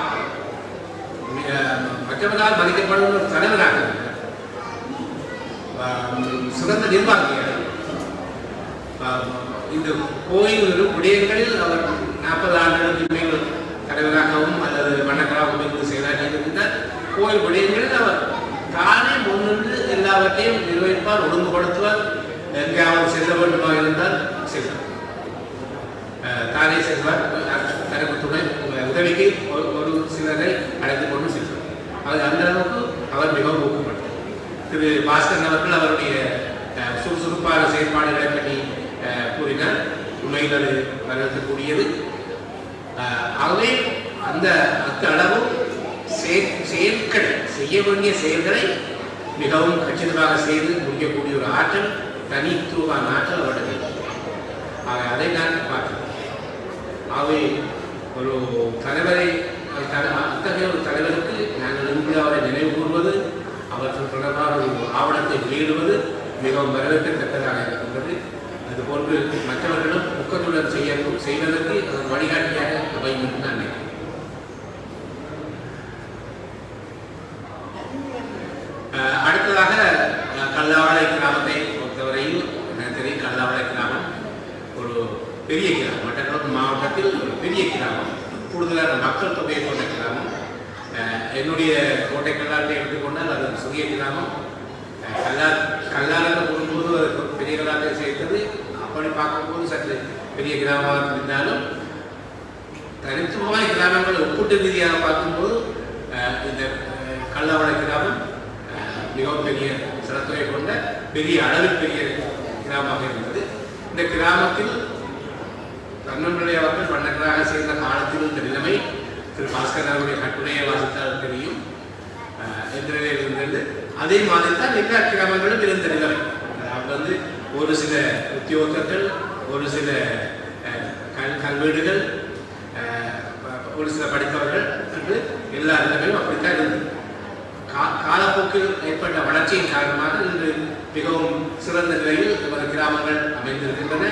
E: மற்றவர்களால் மதிக்கப்படும் ஒரு தலைவராக சிறந்த நிர்வாகியாக இந்த கோயில் விடயங்களில் அவர் 40 ஆண்டுகளுக்கு மேல் தலைவராகவும் அல்லது வண்ணக்கராகவும் இருந்து செயலாற்றியிருக்கின்றார். கோயில் விடயங்களில் அவர் தானே முன்னின்று எல்லாவற்றையும் நிர்வகிப்பார், ஒழுங்குபடுத்துவார். எங்கேயாவது செல்ல வேண்டுமா இருந்தால் செல்வார், தானே செல்வார். தனக்கு துணை உதவிக்கு ஒரு சிலரை அழைத்து கொண்டு செல்வார். அது அந்த அளவுக்கு அவர் மிகவும் ஊக்கப்படுத்தார். திரு பாஸ்கரன் அவர்கள் அவருடைய சுறுசுறுப்பான செயற்பாடுகளை பற்றி கூறினார். உண்மையில் அது வரவேற்கக்கூடியது. ஆகவே அந்த அளவு செயற்களை செய்ய வேண்டிய செயல்களை மிகவும் கச்சிதமாக செய்து முடிக்கக்கூடிய ஒரு ஆற்றல், தனித்துவமான ஆற்றல் அவர்கள். அதை நான் பார்க்கிறேன். ஆகவே ஒரு தலைவரை அத்தகைய ஒரு தலைவருக்கு நாங்கள் இன்று அவரை நினைவு கூறுவது, அவர்கள் தொடர்பான ஒரு ஆவணத்தை வெளியிடுவது மிகவும் வரவேற்கத்தக்கதாக இருக்கின்றது. அதுபோன்று மற்றவர்களும் ஊக்கத்துடன் செய்வதற்கு வழிகாட்டியாக அமையும் என்று நான் நினைக்கிறேன். அடுத்ததாக கல்லாவளை கிராமத்தை பொறுத்தவரையில் எனக்கு தெரியும். கல்லாவளை கிராமம் ஒரு பெரிய கிராமம், மட்டக்களப்பு மாவட்டத்தில் ஒரு பெரிய கிராமம், கூடுதலான மக்கள் தொகையை கொண்ட கிராமம். என்னுடைய கோட்டை கல்லாட்டை எடுத்துக்கொண்டால் அது சிறிய கிராமம். கல்லால் கூறும்போது அது பெரிய கல்லாட்டை சேர்த்தது. அப்படி பார்க்கும்போது சற்று பெரிய கிராமமாக இருந்தாலும் தனித்துவமான கிராமங்கள் ஒப்பீட்டு ரீதியாக பார்க்கும்போது இந்த கல்லாவளை கிராமம் மிகவும் பெரிய சிறத்துறை கொண்ட பெரிய அளவில் பெரிய கிராமமாக இருந்தது. இந்த கிராமத்தில் கண்ணன்பிள்ளை அவர்கள் மன்னர்களாக சேர்ந்த காலத்தில் இந்த நிலைமை திரு பாஸ்கர் அவருடைய கட்டுரையை வாசித்தால் தெரியும் எந்த நிலையில் இருந்தது. அதே மாதிரி தான் எல்லா கிராமங்களும் இருந்த நிலைமை. அதாவது ஒரு சில உத்தியோகர்கள், ஒரு சில கல்வீடுகள், ஒரு சில படித்தவர்கள் என்று எல்லா நிலைமையும் அப்படித்தான் இருந்தது. காலப்போக்கில் ஏற்பட்ட வளர்ச்சியின் காரணமாக இன்று மிகவும் சிறந்த நிலையில் நமது கிராமங்கள் அமைந்திருக்கின்றன.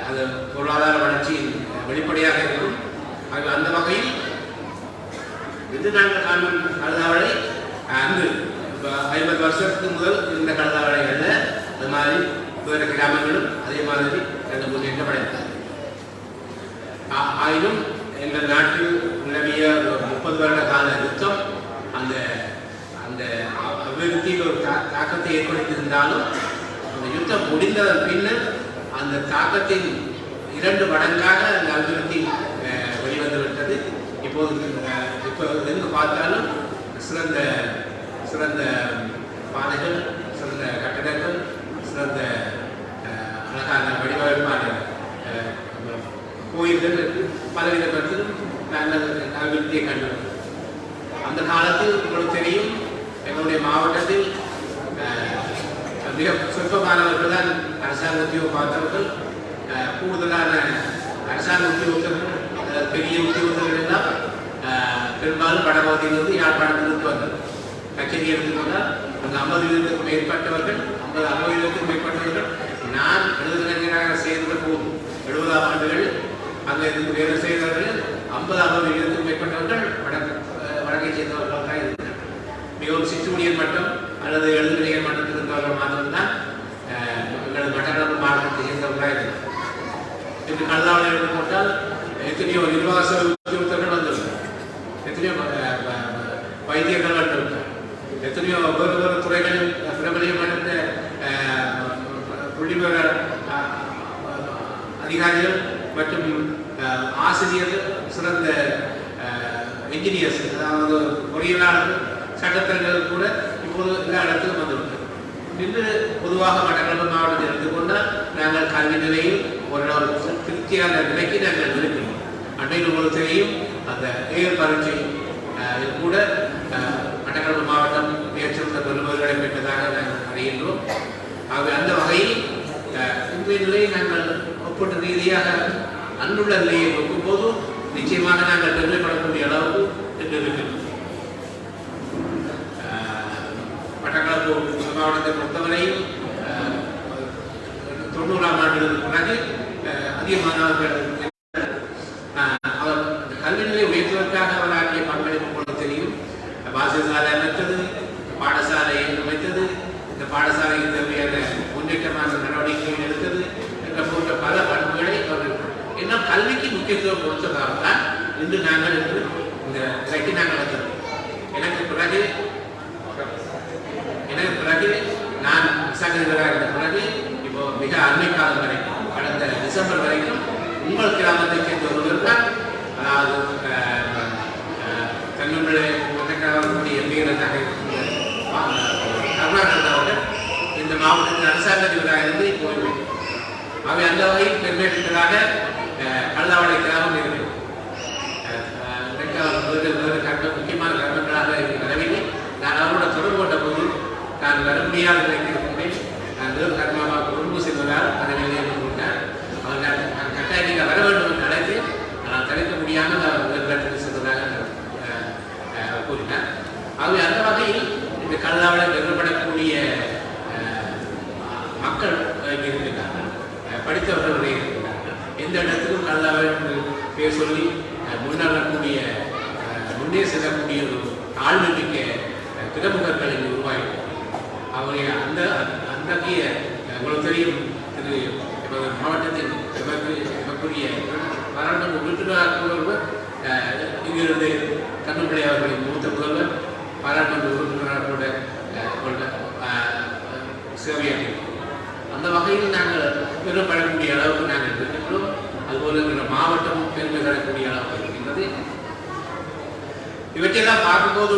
E: அது பொருளாதார வளர்ச்சியின் வெளிப்படையாக இருக்கும். அந்த வகையில் இன்று நாங்கள் காணும் கழுதாவளை அங்கு 50 வருஷத்துக்கு முதல் இருந்த கழுதாவளை அல்ல. அது மாதிரி வேறு கிராமங்களும் அதே மாதிரி ரெண்டு முன்னேற்றம் அடைந்தது. ஆயினும் எங்கள் நாட்டில் நிலவிய 30 வருட கால யுத்தம் அந்த அந்த அபிவிருத்தியில் ஒரு தாக்கத்தை ஏற்படுத்தியிருந்தாலும் அந்த யுத்தம் முடிந்ததன் பின்னர் அந்த தாக்கத்தின் 2 மடங்காக அந்த அபிவிருத்தி வெளிவந்துவிட்டது. இப்போது எங்கு பார்த்தாலும் சிறந்த சிறந்த பாதைகள், சிறந்த கட்டடங்கள், சிறந்த அழகான வடிவமைப்பான கோயில்கள் பலவிதத்திலும் நாங்கள் அபிவிருத்தியை கண்டுள்ளோம். அந்த காலத்தில் உங்களுக்கு தெரியும், எங்களுடைய மாவட்டத்தில் மிக சொற்பமானவர்கள் தான் அரசாங்க உத்தியோகம் பார்த்தவர்கள். கூடுதலான அரசாங்க உத்தியோகர்கள், பெரிய உத்தியோகர்கள் எல்லாம் பெரும்பாலும் வடபகுதியிலிருந்து யாழ்ப்பாணத்திலிருந்து வந்தது. கச்சேரி எடுத்துக்கொண்டால் அந்த 50% மேற்பட்டவர்கள், 50-60% மேற்பட்டவர்கள் நான் எழுதுகலைஞராக சேர்ந்த போது 70ஆம் ஆண்டுகள் அங்கே இருந்து வேலை செய்தவர்கள் 50-60% மேற்பட்டவர்கள் வடக்கை சேர்ந்தவர்கள் தான் இருக்கிறார். மிகவும் சிற்றுடியர் மட்டம் அல்லது எழுதுகலைஞர் மட்டத்தில் இருந்தவர்கள் மாத்திரம்தான் எங்களது மட்டக்களப்பு மாவட்டத்தை சேர்ந்தவர்களாக இருக்கிறார். இன்று கல்லாவளை எடுத்துக்கொண்டால் எத்தனையோ நிர்வாக உத்தியோகத்தர்கள் வந்துள்ளார், எத்தனையோ வைத்தியர்கள் வந்துள்ளார், எத்தனையோ வேறு வேறு துறைகளில் பிரபலியமடைந்த புள்ளிவிவர அதிகாரிகள் மற்றும் ஆசிரியர்கள், சிறந்த என்ஜினியர்ஸ், அதாவது பொறியியலாளர்கள், சட்டத்தரங்கள் கூட இப்போது எல்லா இடத்திலும் வந்துவிட்டது. இன்று பொதுவாக மட்டக்களப்பு மாவட்டத்தில் எடுத்துக்கொண்டால் நாங்கள் கல்வி நிலையில் ஒரு திருப்தியான நிலைக்கு நாங்கள் இருக்கிறோம். அன்றையில் உங்களுக்கு தெரியும், அந்த ஏர் பரீட்சை கூட மட்டக்களப்பு மாவட்டம் மிகச்சிறந்த பெருமைகளை பெற்றதாக நாங்கள் அறிகின்றோம். ஆகவே அந்த வகையில் இன்றைய நிலையை நாங்கள் ஒப்பீட்டு ரீதியாக அன்றுள்ள நிலையை நோக்கும்போது நிச்சயமாக நாங்கள் பெருமைப்படக்கூடிய அளவுக்கு இன்று இருக்கிறோம். மட்டக்களப்பு மாவட்டத்தை பொறுத்தவரையில் 90ஆம் ஆண்டுகளுக்கு பிறகு அதிகமானவர்கள் அவர் கல்வி நிலையை உயர்த்துவதற்காக அவர் ஆற்றிய பங்களிப்பு போல தெரியும். வாசியசாலை அமைத்தது, பாடசாலை அமைத்தது, இந்த பாடசாலைக்கு தேவையான முன்னேற்றமான நடவடிக்கைகள் எடுத்தது என்ற போன்ற பல பண்புகளை அவர்கள் இன்னும் கல்விக்கு முக்கியத்துவம் கொடுத்ததால் தான் இன்று நாங்கள் இன்று இந்த நிலைக்கு நாங்கள் வந்தோம். எனக்கு பிறகு நான் விசாரணைகளாக இருந்த பிறகு இப்போ மிக அண்மை காலம் வரைக்கும், கடந்த டிசம்பர் வரைக்கும் உங்கள் கிராமத்தை சேர்ந்த ஒருவர் தான், அதாவது கண்ணூரில் மட்டக்களப்புடைய வீரனாக கருணாகரன் அவர்கள் இந்த மாவட்டத்தின் அரசாங்க அதிபராக இருந்து இப்போது அவை அந்த வகையில் பெருமை பெற்றதாக கல்லாவளை கிராமம் இருக்கு. முக்கியமான கர்மங்களாக வரவில்லை. நான் அவரோட தொடர்பு கொண்ட போது நான் வர முடியாத நிலைத்திருக்கின்றேன். நான் வேறு கர்மாவாக குடும்பம் செல்வதால் அதை நிலையிட்டார். அவர் நான் கட்டாயம் நீங்கள் வர வேண்டும் என்று அழைத்து நான் தடுக்க முடியாமல் அவர் வேறு செல்வதாக கூறினார். ஆகவே அந்த வகையில் இந்த கல்லாவளை வெறுப்படக்கூடிய மக்கள் இருக்கிறார்கள், படித்தவர்கள் இருக்கிறார்கள். எந்த இடத்துக்கும் கல்லாவளை பேர் சொல்லி முன்னேறக்கூடிய முன்னே செல்லக்கூடிய ஒரு ஆழ்நம்பிக்க திறமுகர்கள் இங்கு உருவாகினார். அவரை அந்தகைய உங்களுக்கு தெரியும் திரு மாவட்டத்தின் எமக்குரிய பாராளுமன்ற உறுப்பினராக இங்கிருந்து கண்ணுப்பிள்ளை அவர்களின் மூத்த முதல்வர் பாராளுமன்ற உறுப்பினராக கூட சேவையாகிறோம். அந்த வகையில் நாங்கள் பெரும்படக்கூடிய அளவுக்கு நாங்கள் இருக்கின்றோம். அதுபோல என்ற மாவட்டமும் பெருமை தரக்கூடிய அளவுக்கு இருக்கின்றது. இவற்றையெல்லாம் பார்க்கும்போது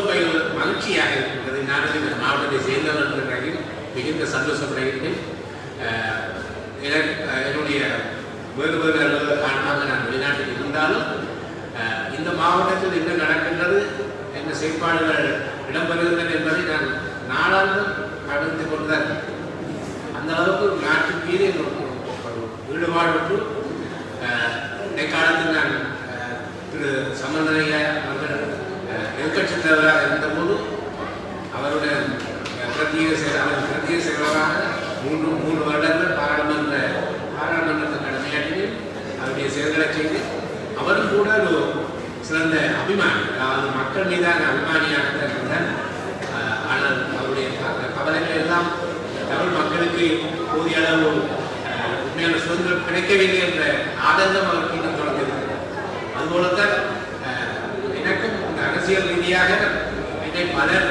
E: மகிழ்ச்சியாக இருக்கின்றது. நான் இந்த மாவட்டத்தை சேர்ந்தவர் என்ற வகையில் மிகுந்த சந்தோஷப்படுகின்றேன். என்னுடைய வேறு வேறு காரணமாக நான் வெளிநாட்டில் இருந்தாலும் இந்த மாவட்டத்தில் என்ன நடக்கின்றது, என்ன செயற்பாடுகள் இடம்பெறுகின்றன என்பதை நான் நாளாந்தம் கவனித்துக் கொண்டுதான் அந்த அளவுக்கு நாட்டின் மீது ஈடுபாடு உண்டு. இடைக்காலத்தில் நான் திரு சம்பந்தனையா அவர்கள் எதிர்கட்சி தலைவராக இருந்தபோது அவருடைய பிரத்யேக செயலராக மூன்று வருடங்கள் பாராளுமன்றத்தில் கடமையாற்றினேன். அவருடைய செயல்களை செய்து அவரும் கூட ஒரு சிறந்த அபிமானி, அதாவது மக்கள் மீதான அபிமானியாக இருந்தார். ஆனால் அவருடைய கவலைகள் எல்லாம் தமிழ் மக்களுக்கு போதிய அளவு உண்மையான சுதந்திரம் கிடைக்கவில்லை என்ற ஆதங்கம் அவருக்கு இன்னும் தொடர்ந்திருக்கிறது. அதுபோலத்தான் எனக்கும் இந்த அரசியல் ரீதியாக என்னை பலர்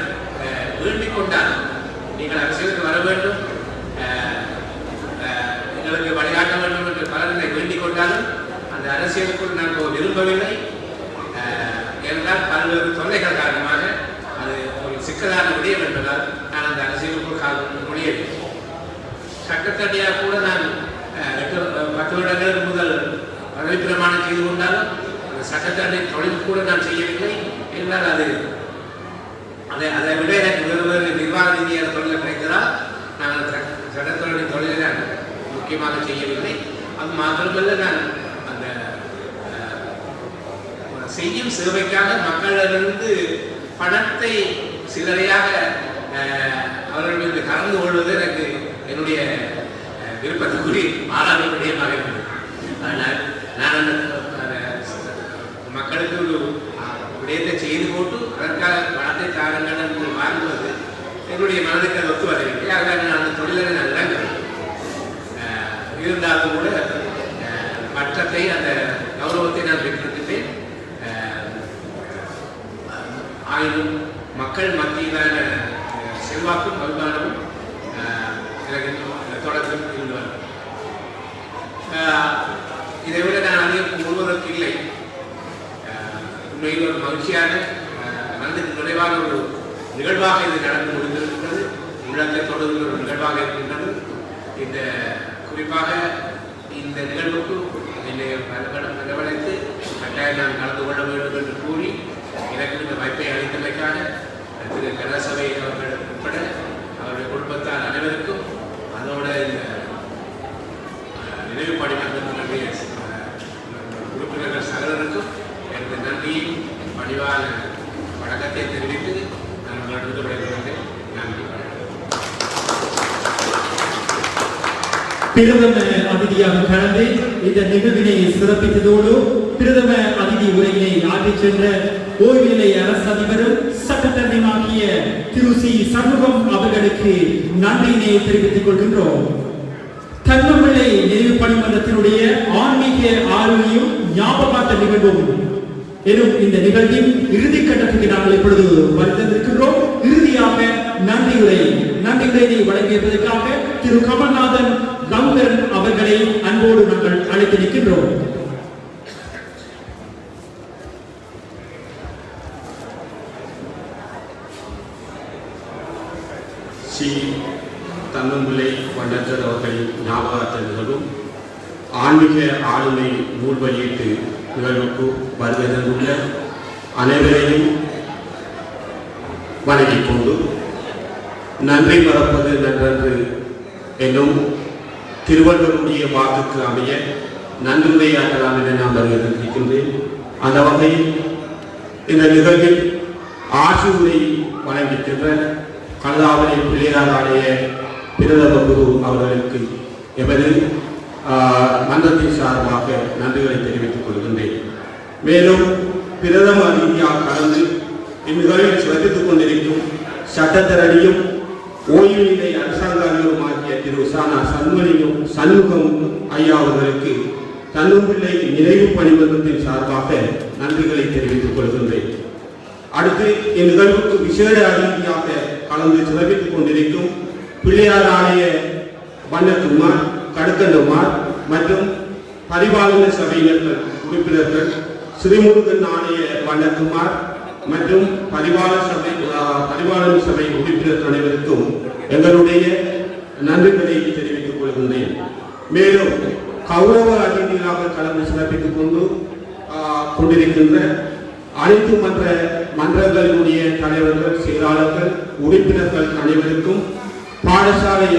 E: வேண்டிக் கொண்டார், நீங்கள் அரசியலுக்கு வர வேண்டும், எங்களுக்கு வழிகாட்ட வேண்டும் என்று பலர் என்னை வேண்டிக் கொண்டாலும் அந்த அரசியலுக்குள் நான் விரும்பவில்லை. ஏனென்றால் பல்வேறு தொல்லைகள் காரணமாக அது ஒரு சிக்கலான விடயம் என்பதால் நான் அந்த அரசியலுக்குள் முடியவில்லை. சட்டத்தடியாக கூட நான் 10 வருடங்கள் முதல் பதவி பிரமாணம் செய்து கொண்டாலும் அந்த சட்டத்தடை தொழில் கூட நான் செய்யவில்லை. என்றால் அதை விட எனக்கு வேறு நிர்வாக ரீதியான தொழில் கிடைத்ததால் நான் சட்டத்தொழிலை தொழிலை நான் முக்கியமாக செய்யவில்லை. அது மாத்திரமல்ல, நான் அந்த செய்யும் சேவைக்காக மக்களிடமிருந்து பணத்தை சிலரையாக அவர்கள் மீது கலந்து கொள்வது எனக்கு என்னுடைய விருப்பத்துக்குரிய மாறாத விடயமாக இருந்தது. அதனால் நான் அந்த மக்களுக்கு ஒரு விடயத்தை செய்து போட்டு அதற்காக பணத்தை தாருங்கள் என்று வாங்குவது என்னுடைய மனதுக்கு அது ஒத்து வரவில்லை. ஆக நான் அந்த தொழிலை நான் இறங்குவேன். இருந்தாலும் கூட மற்றத்தை அந்த கௌரவத்தை நான் பெற்றிருக்கின்றேன். ஆயினும் மக்கள் மத்தியிலான செல்வாக்கும் வருமானமும் எனக்கு தொடர்பில் இருந்து வரும். இதை விட நான் அதிகம் முழுவதற்கு இல்லை. உண்மையில் ஒரு மகிழ்ச்சியான மனதுக்கு நிறைவான ஒரு நிகழ்வாக இது நடந்து முடிந்திருக்கின்றது. உள்ளத்தை தொடர்ந்து ஒரு நிகழ்வாக இருக்கின்றது. இந்த குறிப்பாக இந்த நிகழ்வுக்கு என்னை வரவழைத்து கட்டாயம் நான் கலந்து கொள்ள வேண்டும் என்று கூறி எனக்கு இந்த வாய்ப்பை அளித்தமைக்காக திரு கனசபை அவர்கள் உட்பட அவருடைய குடும்பத்தார் அனைவருக்கும் அதோட இந்த நினைவு பாடிமன்றத்தினுடைய உறுப்பினர்கள் சகலருக்கும் எனக்கு நன்றியும் பணிவான வணக்கத்தை தெரிவித்து நான் உங்களிடத்து விடைபெறுகிறேன். நன்றி.
B: பிரதம அதிதியாக கலந்து இந்த நிகழ்வினை சிறப்பித்ததோடு பிரதம அதிதி உரையினை ஆற்றிச் சென்ற ஓய்வு நிலை அரசு அதிபரும் சட்டத்தரணியுமாகிய திரு சி சண்முகம் அவர்களுக்கு நன்றியினை தெரிவித்துக் கொள்கின்றோம். தங்கம்பிள்ளை நினைவு பணிமன்றத்தினுடைய ஆன்மீக ஆளுமையும் ஞாபகார்த்த நிகழ்வும் எனும் இந்த நிகழ்வின் இறுதி கட்டத்துக்கு நாங்கள் இப்பொழுது வருகின்றோம். இறுதியாக நன்றியுரையை வழங்கியதற்காக திரு கமல்நாதன் லங்கரன் அவர்களை அன்போடு நாங்கள் அழைத்து நிற்கின்றோம்.
F: சி தன்னம்பிள்ளை வண்ணத்தர் அவர்களின் ஞாபகார்த்த நிகழ்வும் ஆன்மீக ஆளுமை நூல் வெளியீட்டு நிகழ்வுக்கு வருகை தந்துள்ள அனைவரையும் வணங்கிக் கொண்டு நன்றி மறப்பது நன்றன்று என்னும் திருவள்ளுவருடைய வாக்குக்கு அமைய நன்றியுரையாற்றலாம் என நான் வருகின்றேன். அந்த வகையில் இந்த நிகழ்வில் ஆட்சி உரை வழங்கிக்கின்ற கழுதாவளை பிள்ளையார் ஆலய பிரதம குரு அவர்களுக்கு எமது மன்றத்தின் சார்பாக நன்றிகளை தெரிவித்துக் கொள்கின்றேன். மேலும் பிரதம அதிதியாக கலந்து இந்நிகழ்வில் சிறப்பித்துக் கொண்டிருக்கும் சட்டத்தரணியும் ஓய்வு நிலை அரசாங்க அதிபருமாகிய திரு சானா சண்முகம் ஐயா அவர்களுக்கு தன்னம்பிள்ளை நினைவு பணிமன்றத்தின் சார்பாக நன்றிகளை தெரிவித்துக் கொள்கின்றேன். அடுத்து இந்நிகழ்வுக்கு விசேட அதிதியாக கலந்து சிறப்பித்துக் கொண்டிருக்கும் பிள்ளையார் ஆலய வண்ணக்குமார் கடுக்கண்டுமார் மற்றும் பரிபாலன சபையினர்கள் உறுப்பினர்கள் ஸ்ரீமுருகன் ஆலய வண்ணக்குமார் மற்றும் பரிபாலன சபை உறுப்பினர் அனைவருக்கும் எங்களுடைய நன்றிகளை தெரிவித்துக் கொள்கின்றேன். மேலும் கௌரவ அதிதிகளாக கலந்து சிறப்பித்துக் கொண்டிருக்கின்ற அனைத்து மன்றங்களினுடைய தலைவர்கள், செயலாளர்கள், உறுப்பினர்கள் அனைவருக்கும், பாடசாலை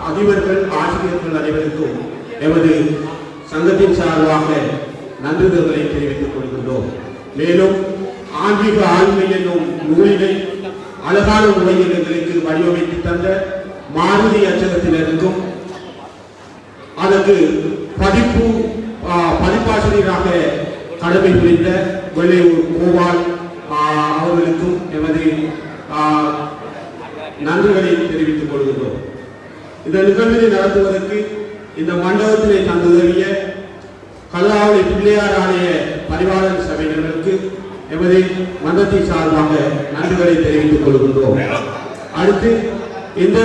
F: அதிபர்கள், ஆசிரியர்கள் அனைவருக்கும் எமது சங்கத்தின் சார்பாக நன்றிகளை தெரிவித்துக் கொள்கின்றோம். மேலும் ஆன்மீக ஆண்மை என்னும் நூலினை அழகான முறையில் எங்களுக்கு வடிவமைத்து தந்த மாருதி அச்சகத்தினருக்கும் அதற்கு பதிப்பாசிரியராக கடமை புரிந்த வெள்ளையூர் கோபால் அவர்களுக்கும் எமது நன்றிகளை தெரிவித்துக் கொள்கின்றோம். இந்த நிகழ்வினை நடத்துவதற்கு இந்த மண்டபத்தினை தந்துதவிய கல்லாவளை பிள்ளையார் ஆலய பரிபாலன சபையினருக்கு எமது மன்றத்தின் சார்பாக நன்றிகளை தெரிவித்துக் கொள்கின்றோம். அடுத்து இந்த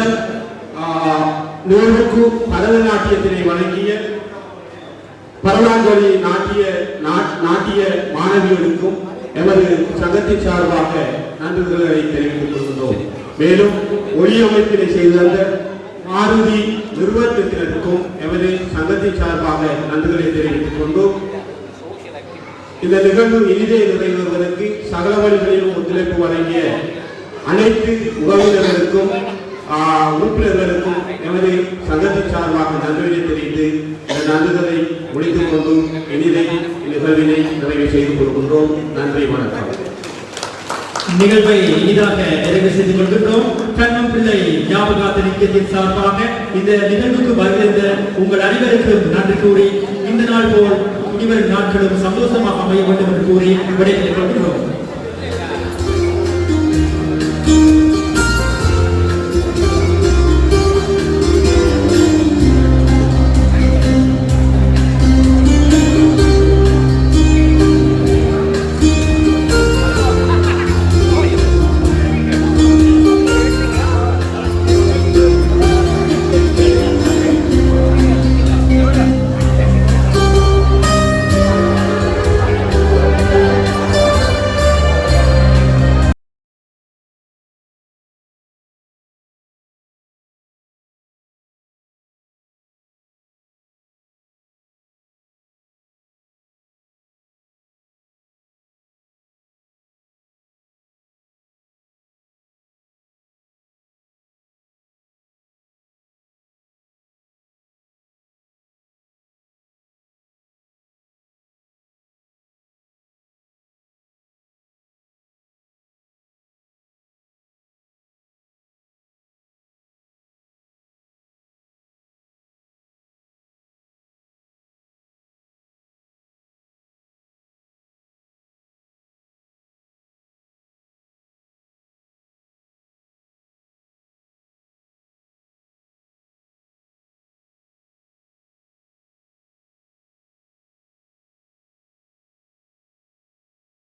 F: நிகழ்வுக்கு பரதநாட்டியத்தினை வழங்கிய பரலாங்கொலி நாட்டிய மாணவியருக்கும் எமது சங்கத்தின் சார்பாக நன்றிகளை தெரிவித்துக் கொள்கின்றோம். மேலும் ஒளி அமைப்பினை செய்து தந்த மாருதி நிறுவனத்தினருக்கும் எமது சங்கத்தின் சார்பாக நன்றிகளை தெரிவித்துக் கொண்டு இந்த நிகழ்வு இனிதே நிறைவேறுவதற்கு சகல வழிகளிலும் ஒத்துழைப்பு வழங்கிய அனைத்து உறவினர்களுக்கும் உறுப்பினர்களுக்கும் எமது சங்கத்தின் சார்பாக நன்றிகளை தெரிவித்து இந்த நன்றிகளை முடித்துக் கொண்டு இனிதை நிகழ்வினை நிறைவு செய்து கொள்கின்றோம். நன்றி, வணக்கம்.
B: நிகழ்வை இனிதாக நிறைவு செய்து கொள்கின்றோம். தன்னம்பிள்ளை ஞாபகார்த்த நிகழ்ச்சியின் சார்பாக இந்த நிகழ்வுக்கு வருகின்ற உங்கள் அனைவருக்கும் நன்றி கூறி இந்த நாள் போல் இனிவரும் நாட்களும் சந்தோஷமாக அமைய வேண்டும் என்று கூறி விடைபெற்றுக் கொள்கிறோம்.